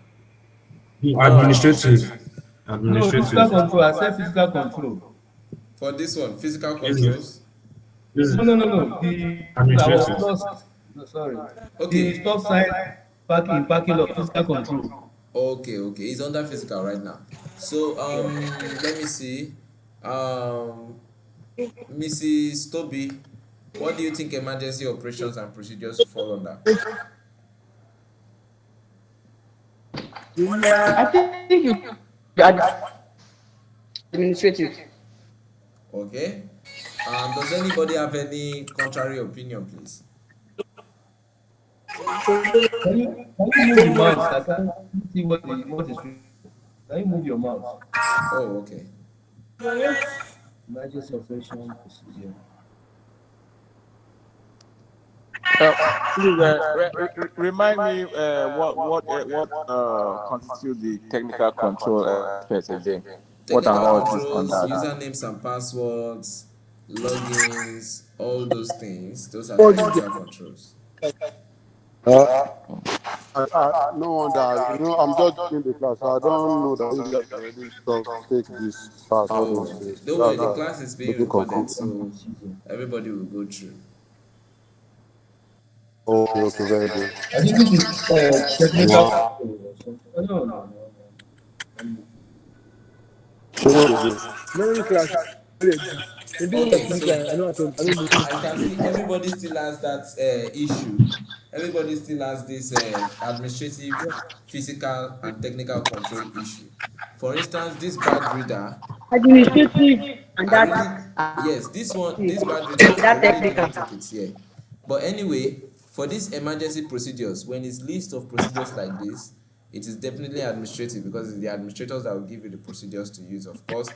Administrative. No, physical Administrative. control. I said physical control. For this one, physical This is controls. this is No. The I was administrative. lost. No, sorry. The Okay, stop sign parking lot. Physical control. okay. It's under physical right now. So let me see. Um, Mrs. Toby, what do you think emergency operations and procedures fall under? I think you administrative. Okay. Does anybody have any contrary opinion, please? Can you move the mouse? I can't see what is written. Can you move your mouse? Oh, okay. Emergency operation procedure. Please remind me what constitutes the technical control aspect again. What are Technical all these controls, under that? usernames and passwords, logins, all those things. Those are technical controls. Uh, no wonder. I'm just in the class. I don't know that you guys already take this class. All Oh, those okay. things. Don't worry, the That's class is being making recorded, confused. so everybody will go through. Okay, very good. I think this is technical Wow. control or something. No. What is it? Memory class. In this Okay, technique, so I don't know. I can see everybody still has that issue. Everybody still has this administrative, physical, and technical control issue. For instance, this bad reader, Administrative and I that really, yes, this bad reader, and I that really do technical. not think it's here. But anyway, for these emergency procedures, when it's list of procedures like this, it is definitely administrative because it's the administrators that will give you the procedures to use, of course.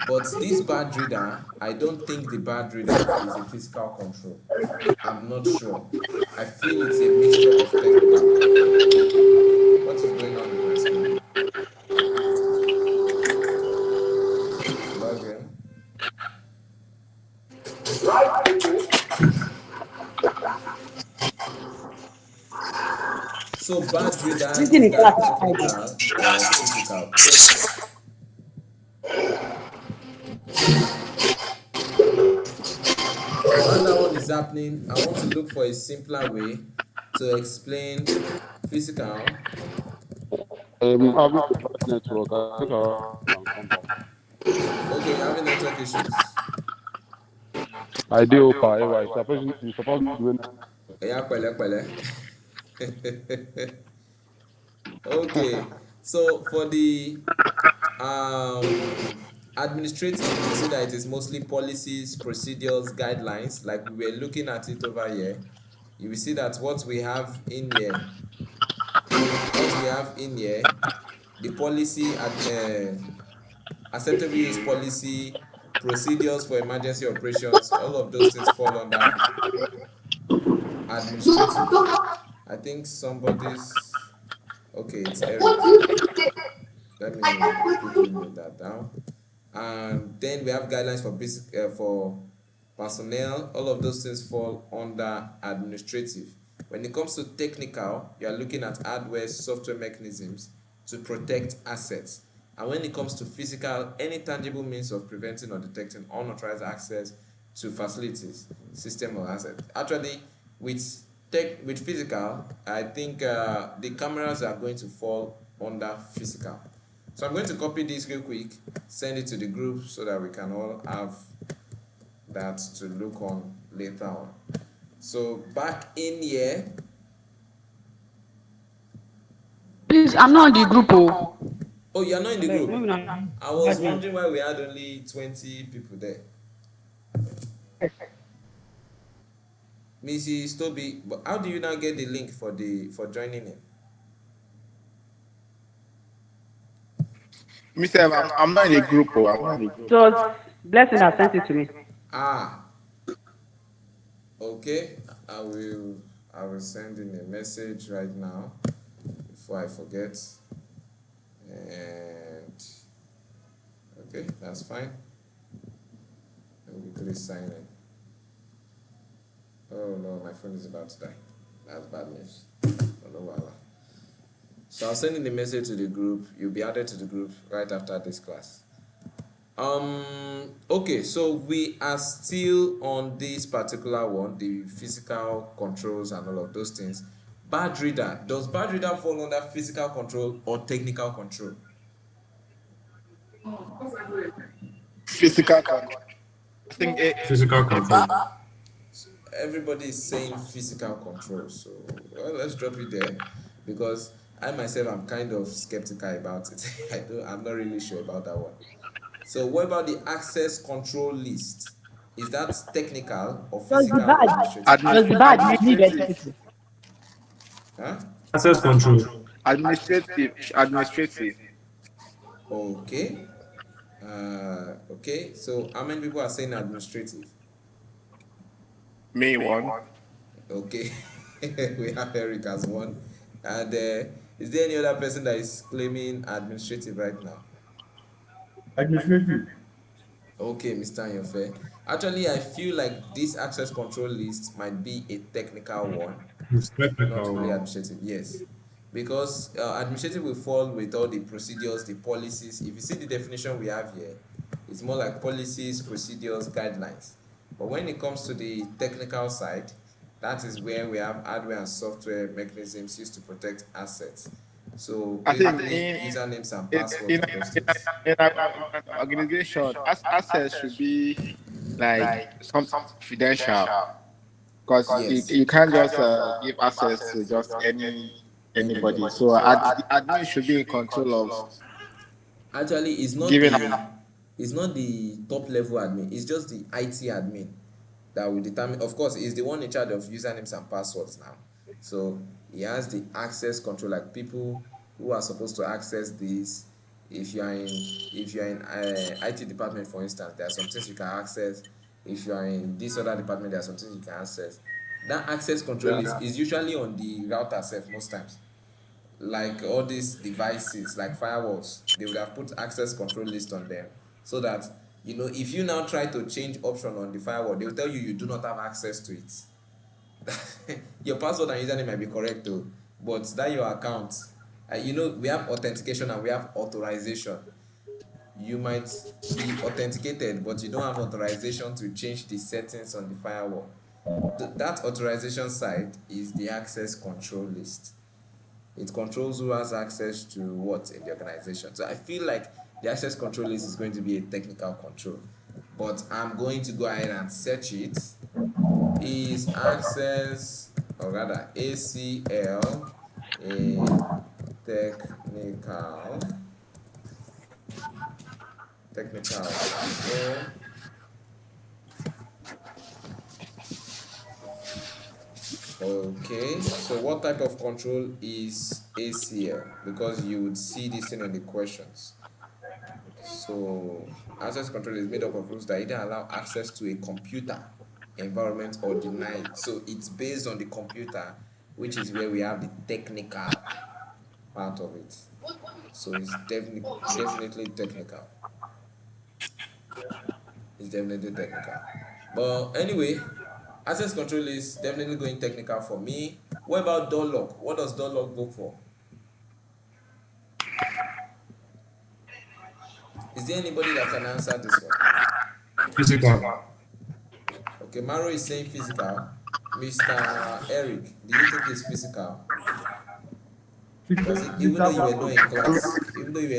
But this bad reader, I don't think the bad reader is a physical control. I'm not sure. I feel it's a mixture of technical. What is going on with my screen? Log in. So bad reader, Written is in class that is Friday. technical or physical? While that one is happening, I want to look for a simpler way to explain physical. I'm having a bad network. I think I'll come back. Okay, you're having network issues. I do hope, however, you're supposed to be doing Yeah, pẹ̀lẹ́ pẹ̀lẹ́. Okay, so for the administrative, you see that it is mostly policies, procedures, guidelines, like we were looking at it over here. You will see that what we have in here, the policy acceptable use policy, procedures for emergency operations, all of those things fall under administrative. I think somebody's, okay, it's Eric. Let me quickly note that down. And then we have guidelines for basic for personnel. All of those things fall under administrative. When it comes to technical, you are looking at hardware, software mechanisms, to protect assets. And when it comes to physical, any tangible means of preventing or detecting unauthorized access to facilities, system, or asset. Actually, with physical, I think the cameras are going to fall under physical. So I'm going to copy this real quick, send it to the group so that we can all have that to look on later on. So back in here. Please, I'm not on the group. Oh, Oh, you're not in the like, group. maybe not. I was Add me. wondering why we had only 20 people there. Mrs. Toby, but how do you now get the link for joining in? Mister, I'm not in a group. Oh, I'm not in a group. It was Blessing that sent it to me. Ah, okay. I will send in a message right now before I forget. And okay, that's fine. And we could sign in. Oh no, my phone is about to die. That's bad news. Oh no, wow. So I'll send in the message to the group. You'll be added to the group right after this class. Okay, so we are still on this particular one, the physical controls and all of those things. Bad reader. Does bad reader fall under physical control or technical control? Physical control. I think Physical control. Everybody is saying physical control, so well, let's drop it there, because I myself am kind of skeptical about it. I'm not really sure about that one. So what about the access control list? Is that technical or Does the physical or badge, administrative? does the badge need administrative. electricity? Huh? Access control. Administrative. Okay. Okay. So how many people are saying administrative? Me one. Okay. We have Eric as one. And is there any other person that is claiming administrative right now? Administrative. Okay, Mr. Anyofe. Actually, I feel like this access control list might be a technical one, It's not technical really one. administrative. Yes, because administrative will fall with all the procedures, the policies. If you see the definition we have here, it's more like policies, procedures, guidelines. But when it comes to the technical side, that is where we have hardware and software mechanisms used to protect assets. So I think basically, usernames and in, passwords in, and those in, things. in an organization, access should be like some confidential, because Yes. you can't just give access to just anybody. So the admin should be in control of Actually, giving. it's not the top level admin, it's just the IT admin that will determine. Of course, he's the one in charge of usernames and passwords now. So he has the access control, like people who are supposed to access this. If you are in IT department, for instance, there are some things you can access. If you are in this other department, there are some things you can access. That access control is usually on the router self most times. Like all these devices like firewalls, they would have put access control list on them, so that if you now try to change option on the firewall, they will tell you do not have access to it. Your password and username might be correct though, but that your account, we have authentication and we have authorization. You might be authenticated, but you don't have authorization to change the settings on the firewall. That authorization side is the access control list. It controls who has access to what in the organization. So I feel like the access control list is going to be a technical control, but I'm going to go ahead and search it. Is access, or rather ACL, a technical control? Okay, so what type of control is ACL? Because you would see this thing in the questions. So access control is made up of rules that either allow access to a computer environment or deny it. So it's based on the computer, which is where we have the technical part of it. So it's definitely technical. It's definitely technical. But anyway, access control is definitely going technical for me. What about door lock? What does door lock go for? Is there anybody that can answer this one? Physical. Okay, Maro is saying physical. Mr. Eric, do you think it's physical? Because even though you were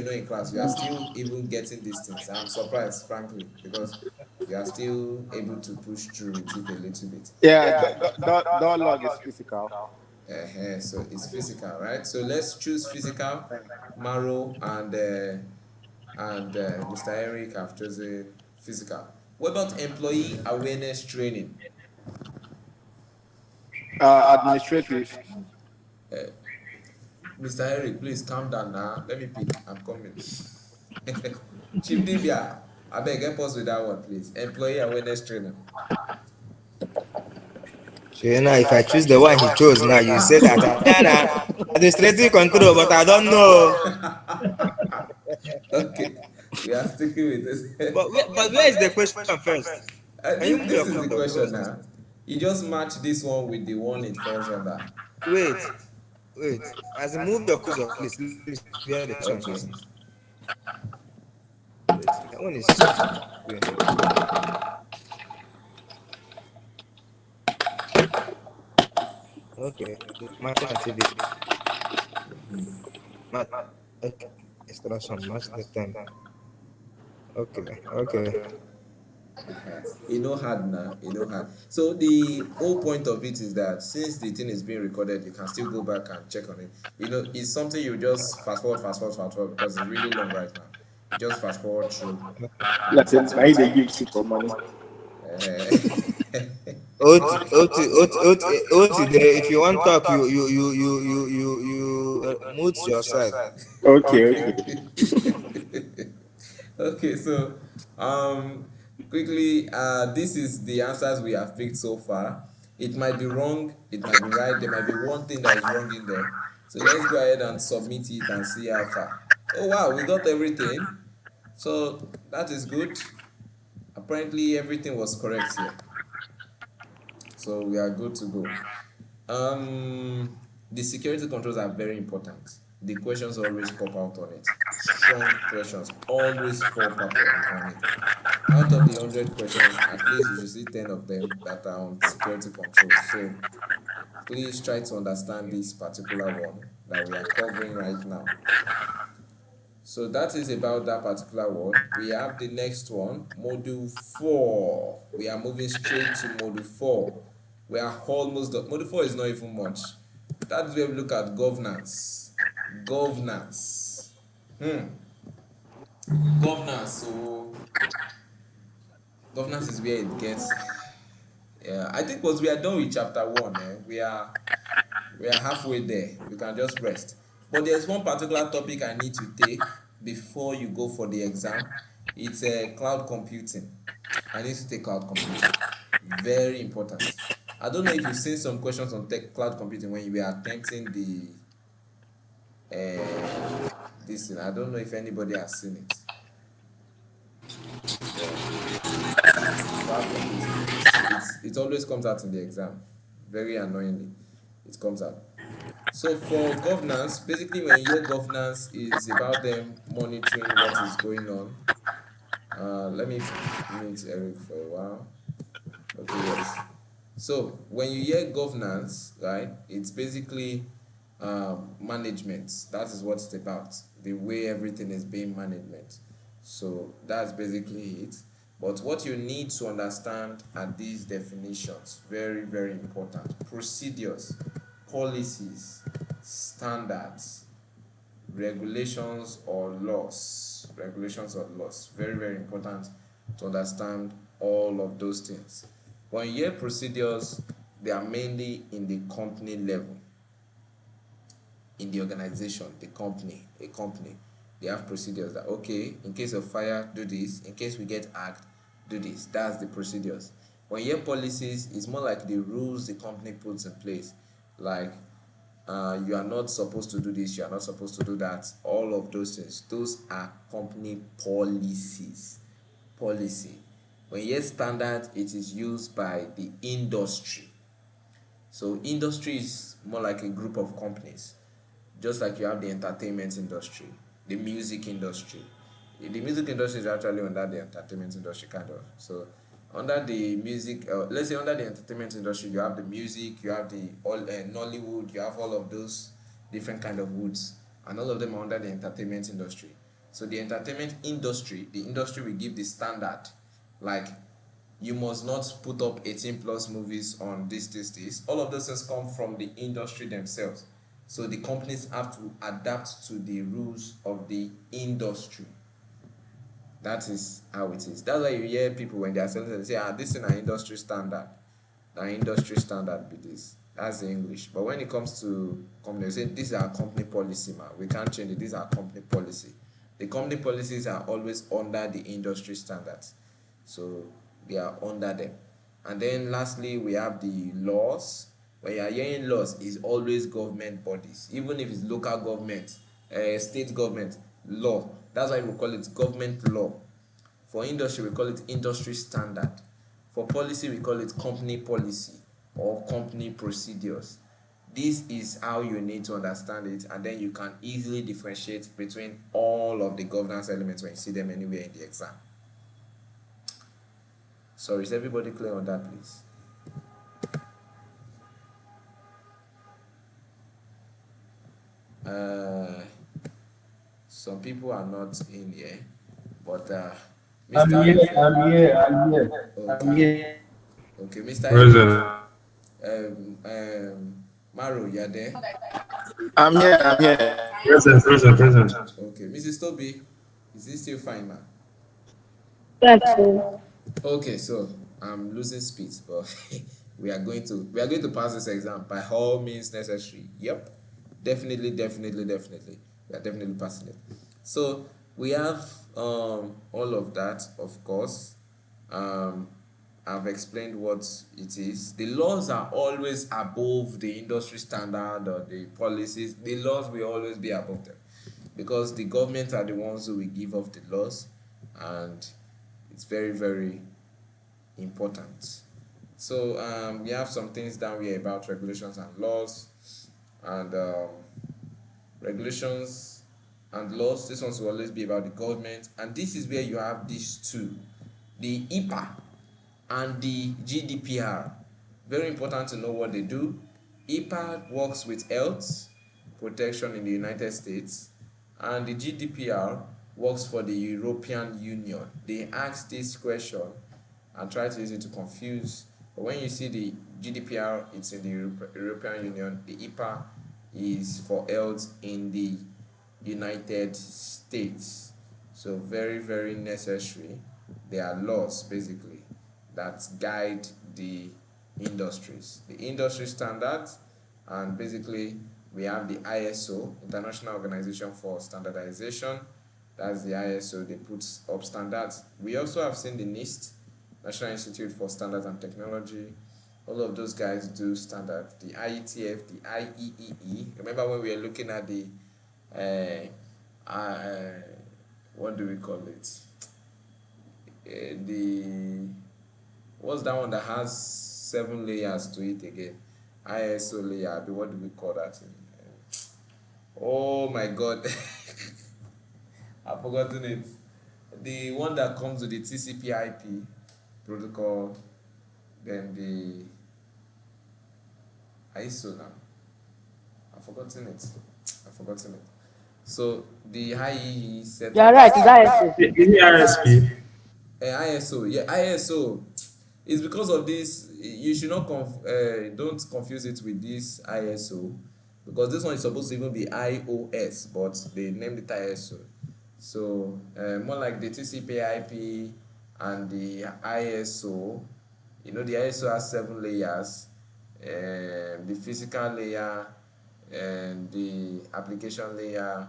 not in class, you are still even getting these things. I'm surprised, frankly, because you are still able to push through with it a little bit. Yeah, door log is physical. So it's physical, right? So let's choose physical. Maro and Mr. Eric have chosen physical. What about employee awareness training? Administrative. Mr. Eric, please calm down now. Let me pick. I'm coming. Chief Dibia, I beg help us with that one, please. Employee awareness training. So now, if I choose the one he chose, now you say that administrative control, but I don't know. Okay, we are sticking with this. But where is the question first? Can you move This your is the cursor? question now. You just match this one with the one it falls under. Wait. As in, move your cursor, please. Let me see where the question Okay. is. Wait, that one is. Wait. Okay, matching activity. Okay, instruction, match the time. Okay. Hard now. Hard. So the whole point of it is that since the thing is being recorded, you can still go back and check on it. It's something you just fast forward because it's really long right now. You just fast forward through and That's get it. to I it. they give people money. There. If you want to talk, you mute your side. Okay. Okay, so quickly, this is the answers we have picked so far. It might be wrong, it might be right, there might be one thing that is wrong in there. So let's go ahead and submit it and see how far. Oh wow, we got everything. So that is good. Apparently everything was correct here. So we are good to go. The security controls are very important. The questions always pop out on it. Strong questions always pop up on it. Out of the 100 questions, at least you should see 10 of them that are on security controls. So please try to understand this particular one that we are covering right now. So that is about that particular one. We have the next one, module 4. We are moving straight to module 4. We are almost done. Module 4 is not even much. That's where we look at governance. Governance. So governance is where it gets. Yeah, I think once we are done with chapter 1, we are halfway there. We can just rest. But there's one particular topic I need to take before you go for the exam. It's cloud computing. I need to take cloud computing. Very important. I don't know if you've seen some questions on cloud computing when you were attempting the this thing. I don't know if anybody has seen it. Cloud computing. It always comes out in the exam. Very annoyingly, it comes out. So for governance, basically when you hear governance, it's about them monitoring what is going on. Let me mute Eric for a while. Okay, yes. So when you hear governance, right, it's basically management. That is what it's about. The way everything is being management. So that's basically it. But what you need to understand are these definitions. Very, very important. Procedures, policies, standards, regulations or laws. Very, very important to understand all of those things. When you hear procedures, they are mainly in the company level. In the organization, a company, they have procedures that, okay, in case of fire, do this. In case we get hacked, do this. That's the procedures. When you hear policies, it's more like the rules the company puts in place. Like, you are not supposed to do this, you are not supposed to do that. All of those things. Those are company policies. Policy. When you hear standard, it is used by the industry. So industry is more like a group of companies. Just like you have the entertainment industry, the music industry, The music industry is actually under the entertainment industry, kind of. So, under the music, let's say under the entertainment industry, you have the music, you have the all Nollywood, you have all of those different kind of woods, and all of them are under the entertainment industry. So, the entertainment industry, the industry will give the standard, like you must not put up 18 plus movies on this. All of those things come from the industry themselves. So the companies have to adapt to the rules of the industry. That is how it is. That's why you hear people when they are selling, they say, this is an industry standard. The industry standard be this. That's the English. But when it comes to company, they say this is our company policy, man. We can't change it. This is our company policy. The company policies are always under the industry standards. So they are under them. And then lastly, we have the laws. When you are hearing laws, is always government bodies, even if it's local government, state government, law. That's why we call it government law. For industry, we call it industry standard. For policy, we call it company policy or company procedures. This is how you need to understand it, and then you can easily differentiate between all of the governance elements when you see them anywhere in the exam. So is everybody clear on that, please? Some people are not in here, but I'm Mr. here. Okay, Mr. Present. Maro, you're there? I'm here. Present. Okay, Mrs. Toby, is this still fine, man? Yes, sir. Okay, so I'm losing speed, but we are going to pass this exam by all means necessary. Yep, definitely. We are definitely passing it. So we have all of that, of course. I've explained what it is. The laws are always above the industry standard or the policies. The laws will always be above them because the government are the ones who will give off the laws, and it's very, very important. So we have some things down here about regulations and laws, and regulations and laws. This one will always be about the government, and this is where you have these two, the IPA and the GDPR. Very important to know what they do. IPA works with health protection in the United States, and the GDPR works for the European Union. They ask this question and try to use it to confuse. But when you see the GDPR, it's in the European Union. The IPA is for health in the United States. So very, very necessary. There are laws basically that guide the industries. The industry standards, and basically we have the ISO, International Organization for Standardization. That's the ISO. They put up standards. We also have seen the NIST, National Institute for Standards and Technology. All of those guys do standards. The IETF, the IEEE. Remember when we were looking at the what do we call it? What's that one that has 7 layers to it again? ISO layer. What do we call that? Oh my God. I've forgotten it. The one that comes with the TCP/IP protocol, then the ISO now. I've forgotten it. So the IEEE set. You're right, it's ISO. Is it ISP? ISO, yeah, ISO. It's because of this. You should not don't confuse it with this ISO, because this one is supposed to even be iOS, but they named it ISO. So more like the TCP/IP and the ISO. You know, the ISO has 7 layers, the physical layer and the application layer,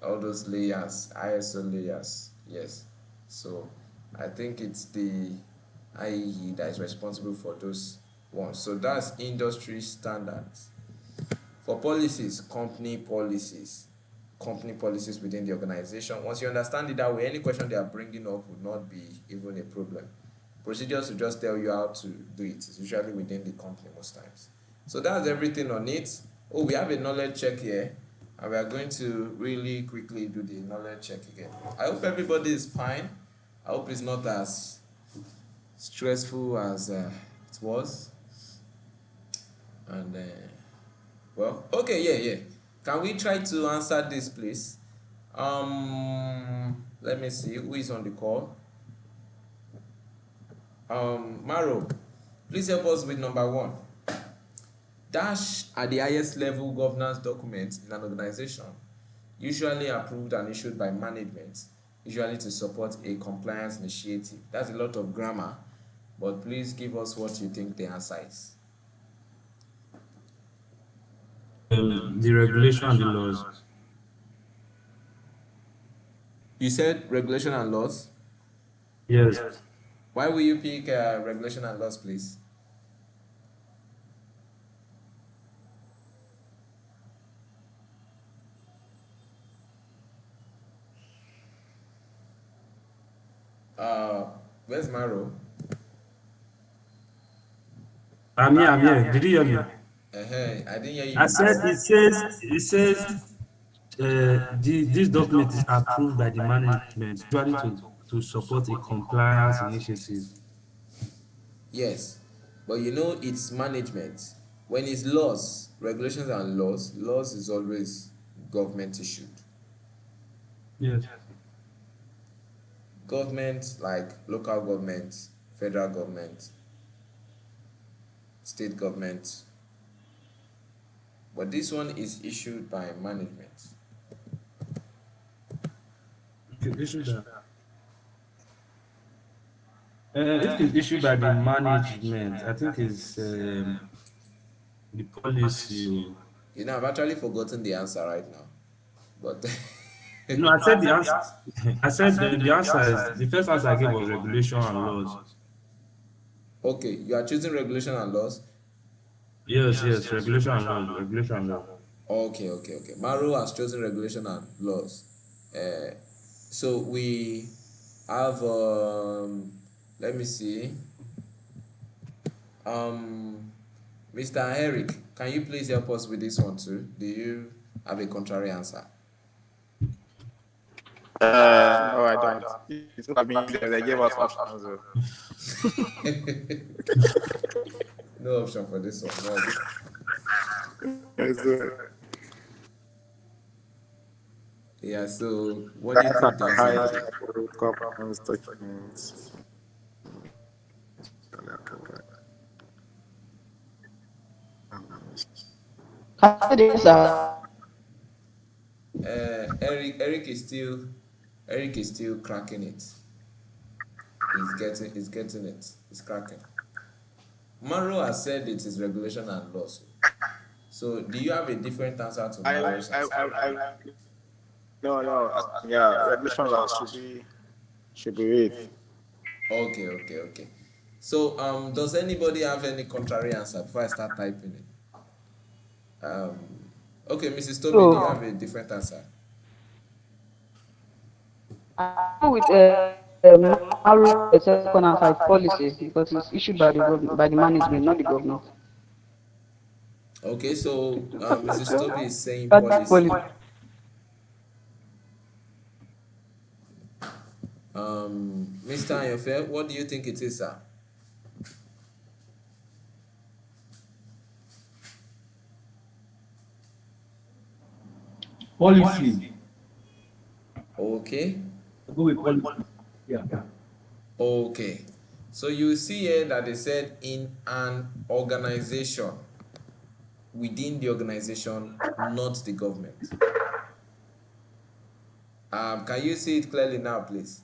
all those layers, ISO layers. Yes. So I think it's the IEE that is responsible for those ones. So that's industry standards. For policies, company policies within the organization. Once you understand it that way, any question they are bringing up would not be even a problem. Procedures will just tell you how to do it. It's usually within the company most times. So that's everything on it. Oh, we have a knowledge check here. and we are going to really quickly do the knowledge check again. I hope everybody is fine. I hope it's not as stressful as it was. And well, okay, yeah. Can we try to answer this, please? Let me see who is on the call. Maro, please help us with number 1. Dash are the highest level governance documents in an organization, usually approved and issued by management, usually to support a compliance initiative. That's a lot of grammar, but please give us what you think the answer is. The regulation and the laws. You said regulation and laws. Yes. Why will you pick regulation and laws, please? Where's Maro? I'm here. Did you hear me? I didn't hear you. I said it says this document is approved by the management, usually to support a compliance initiative. Yes, but you know it's management. When it's laws, regulations and laws is always government issued. Yes. Government like local government, federal government, state government. But this one is issued by management. Issued that. If it's issued by the management, I think it's the policy. You know, I've actually forgotten the answer right now. But No, I said the answer. I said the answer is the first answer I gave was regulation and laws. Okay, you are choosing regulation and laws. Yes, regulation and laws. Okay. Maru has chosen regulation and laws. So we have let me see. Mr. Eric, can you please help us with this one too? Do you have a contrary answer? No, I don't. It's gonna be easier. They gave us options. No option for this one. No. Yeah, so what do you think the answer is? Governance documents. Eric is still cracking it. He's getting it. He's cracking. Maro has said it is regulation and laws. So do you have a different answer to Maro's answer? No. Yeah, regulation laws should be read. Okay. So does anybody have any contrary answer before I start typing it? Okay, Mrs. Toby, do you have a different answer? I go with Maru second and 5 policy because it's issued by the management, not the government. Okay, so Mrs. Toby is saying policy. Mr. Ayofe, what do you think it is, sir? Policy. Okay. Go with policy. Yeah. Okay. So you see here that they said in an organization, within the organization, not the government. Can you see it clearly now, please?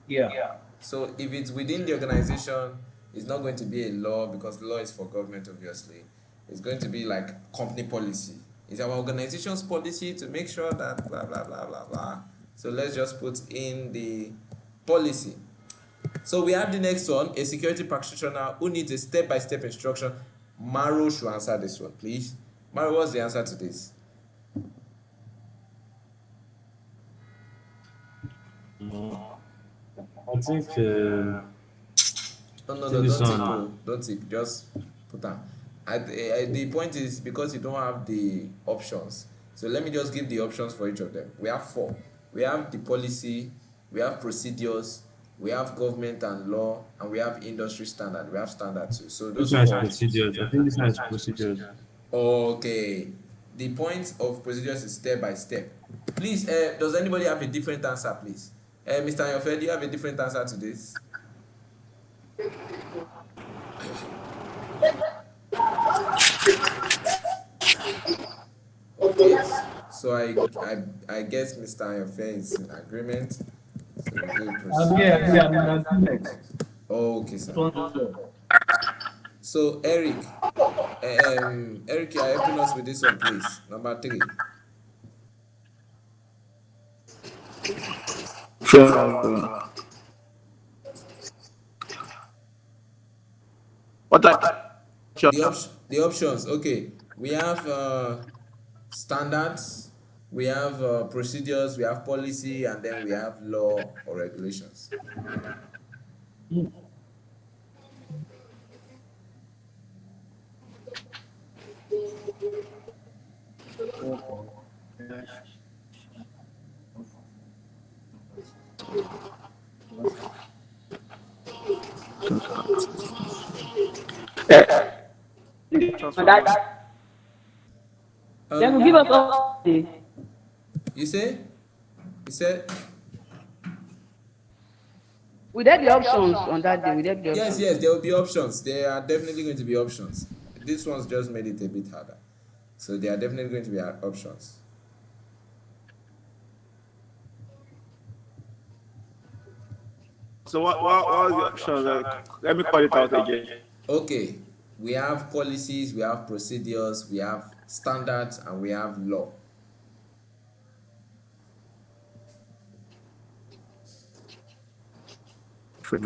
Yeah. So if it's within the organization, it's not going to be a law because law is for government, obviously. It's going to be like company policy. It's our organization's policy to make sure that blah, blah, blah, blah, blah. So let's just put in the policy. So we have the next one, a security practitioner who needs a step-by-step instruction. Maro should answer this one, please. Maro, what's the answer to this? I think. No, don't tick, just put down. The point is because you don't have the options. So let me just give the options for each of them. We have four. We have the policy, we have procedures, we have government and law, and we have industry standard. We have standard too. So This those one is four. procedures. I think this one is procedures. Okay. The point of procedures is step by step. Please, does anybody have a different answer, please? Mr. Ayofe, do you have a different answer to this? Okay, so I guess Mr. Ayofe is in agreement. So we do I'm procedures. in agreement. Okay, sir. Sponsor. So Eric, you are helping us with this one, please. Number 3. Sure. What are The options. Okay, we have standards, we have procedures, we have policy, and then we have law or regulations. Then will give us all the You say? You said? we did the options on that day. We did the Yes, options. yes, there will be options. There are definitely going to be options. This one's just made it a bit harder. So there are definitely going to be options. So what was the option? Let me call it out again. Okay, we have policies, we have procedures, we have standards, and we have law. I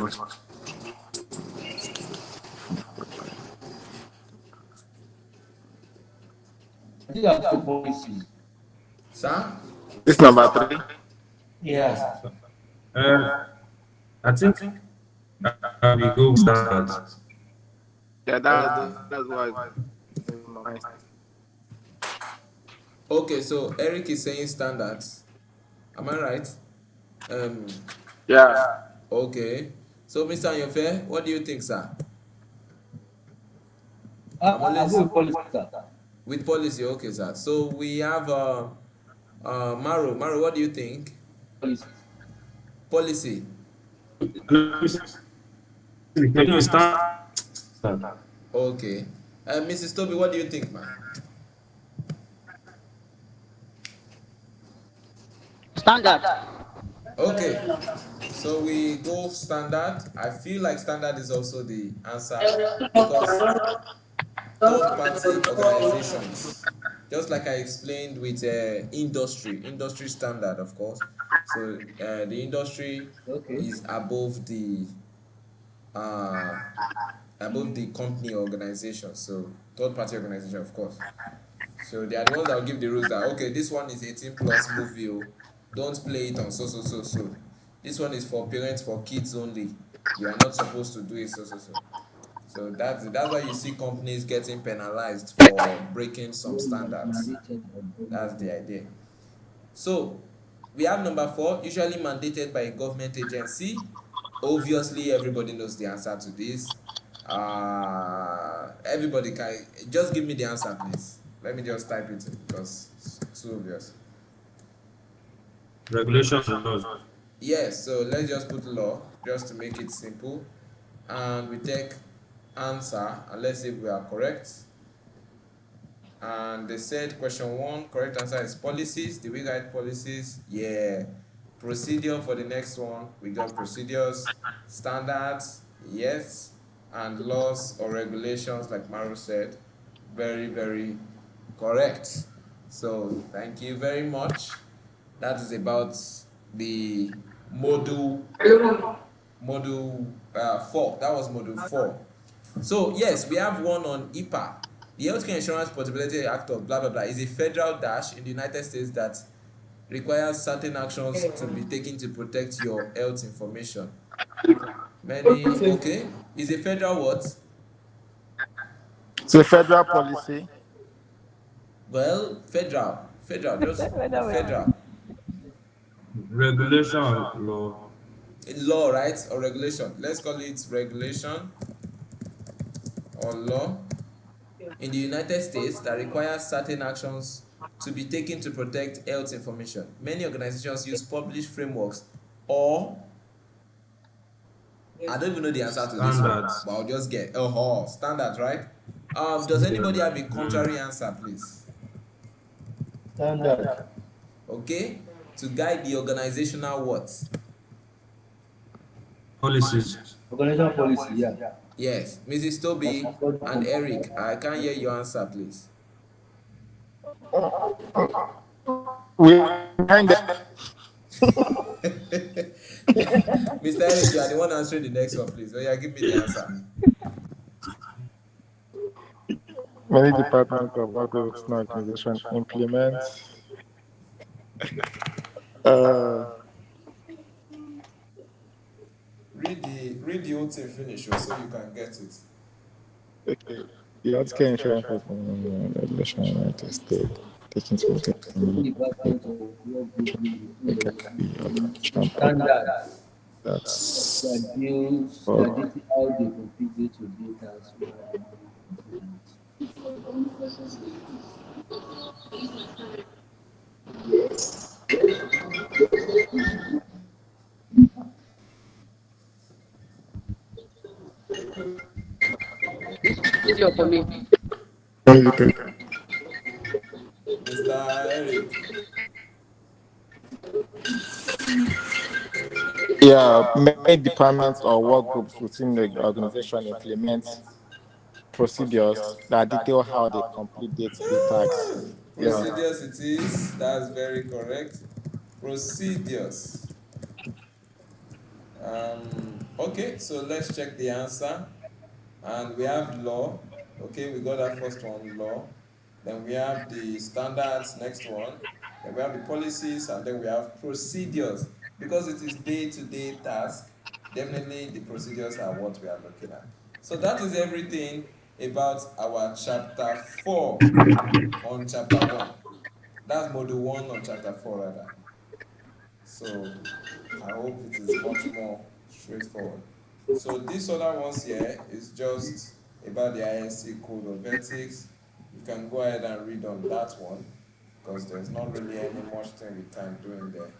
think that's the policy. Sir? This number 3. Yeah. I think we go with standards. Yeah, that's why. Okay, so Eric is saying standards. Am I right? Yeah. Okay. So Mr. Ayofe, what do you think, sir? I go with policy, sir. With policy, okay, sir. So we have Maro. Maro, what do you think? Policy. Policy. Okay. Mrs. Toby, what do you think, man? Standard. Okay. So we go standard. I feel like standard is also the answer because third-party organizations, just like I explained with industry standard, of course. So the industry is above the company organization. So third-party organization, of course. So they are the ones that will give the rules that okay, this one is 18 plus movie. Don't play it on so. This one is for parents, for kids only. You are not supposed to do it so. So that's why you see companies getting penalized for breaking some standards. That's the idea. So we have number 4, usually mandated by a government agency. Obviously, everybody knows the answer to this. Everybody can just give me the answer, please. Let me just type it because it's too obvious. Regulations and laws. Yes, so let's just put law just to make it simple, and we take answer and let's see if we are correct. And they said question 1, correct answer is policies. Did we write policies? Yeah. Procedure for the next one, we got procedures. Standards, yes. And laws or regulations, like Maru said, very, very correct. So thank you very much. That is about the module 4. That was module 4. So yes, we have one on IPA. The Healthcare Insurance Portability Act of blah blah blah is a federal dash in the United States that requires certain actions to be taken to protect your health information. Is a federal what? So federal policy. Well, just federal. Regulation or law. Law, right? Or regulation. Let's call it regulation or law in the United States that requires certain actions to be taken to protect health information. Many organizations use published frameworks or I don't even know the answer to this one, Standards. but I'll just get standards, right? Does anybody have a Mm. contrary answer, please? Standard. Okay, to guide the organizational what? Policies. Organizational policy, yeah. Yes, Mrs. That's Toby according and to Eric, I can't hear your answer, please. We behind them. Mr. Eric, you are the one answering the next one, please. Oh yeah, give me the answer. Many departments of organizational organization implement. Uh, Read the whole thing finish so you can get it. okay. The healthcare insurance regulation in the United States taking into many account departments of work group organization standard that's that deals that for detail how they complete day-to-day tasks while Easier for me. Mr. Eric. yeah, many departments or work groups within the organization implement procedures that detail how they complete day-to-day tasks. Yeah. Procedures it is. That's very correct. Procedures. Okay, so let's check the answer. And we have law. Okay, we got that first one, law. Then we have the standards, next one. Then we have the policies, and then we have procedures. Because it is day-to-day task, definitely the procedures are what we are looking at. So that is everything about our chapter 4 on chapter 1. That's module 1 on chapter 4 rather. So I hope it is much more straightforward. So this other ones here is just about the ISC code of ethics. You can go ahead and read on that one because there's not really any much thing we can do in there.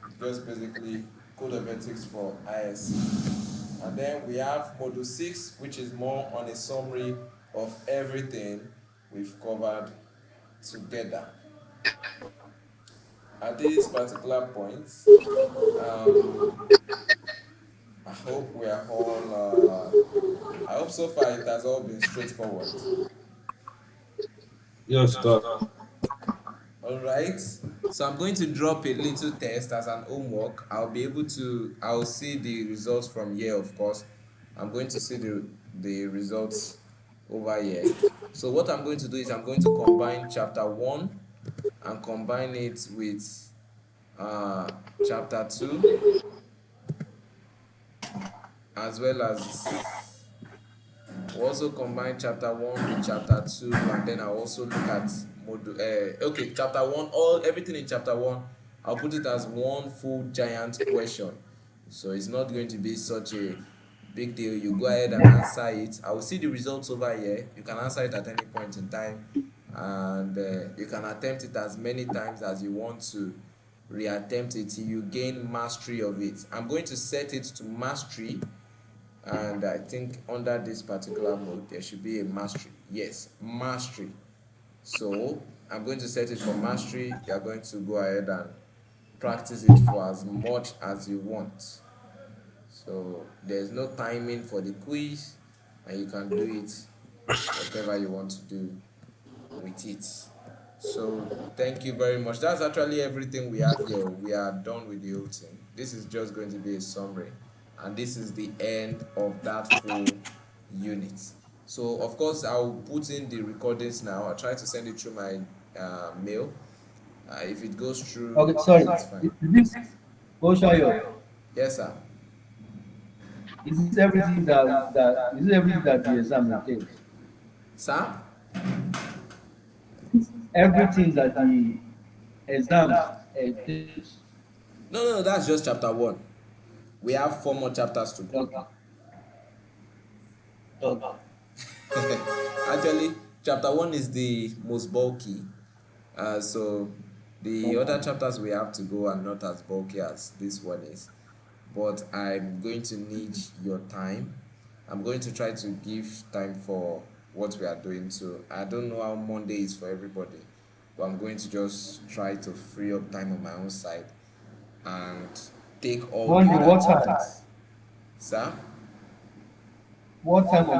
It's just basically code of ethics for ISC. And then we have module 6, which is more on a summary of everything we've covered together. At this particular point, I hope we are all, I hope so far it has all been straightforward. Yes, sir. Alright, so I'm going to drop a little test as an homework. I'll see the results from here, of course. I'm going to see the results over here. So what I'm going to do is I'm going to combine chapter 1 and combine it with chapter 2 as well as we'll also combine chapter 1 with chapter 2, and then I'll also look at module chapter 1, everything in chapter 1 I'll put it as one full giant question, so it's not going to be such a big deal. You go ahead and answer it. I will see the results over here. You can answer it at any point in time, and you can attempt it as many times as you want to reattempt it till you gain mastery of it. I'm going to set it to mastery, and I think under this particular mode there should be a mastery. Yes, mastery. So I'm going to set it for mastery. You are going to go ahead and practice it for as much as you want. So there's no timing for the quiz, and you can do it whatever you want to do with it. So thank you very much. That's actually everything we have here. We are done with the whole thing. This is just going to be a summary, and this is the end of that full unit. So of course I'll put in the recordings now. I'll try to send it through my mail. If it goes through, okay, sorry. it's fine. Is this Oshayo? Yes, sir. Is this everything that the exam entails? Sir? Everything that the exams entails. No, no, that's just chapter 1. We have 4 more chapters to go. Okay. Okay. Actually, chapter 1 is the most bulky. So the other chapters we have to go are not as bulky as this one is. But I'm going to need your time. I'm going to try to give time for what we are doing. So I don't know how Monday is for everybody, but I'm going to just try to free up time on my own side and take all the Monday, what time? activities. Sir? What time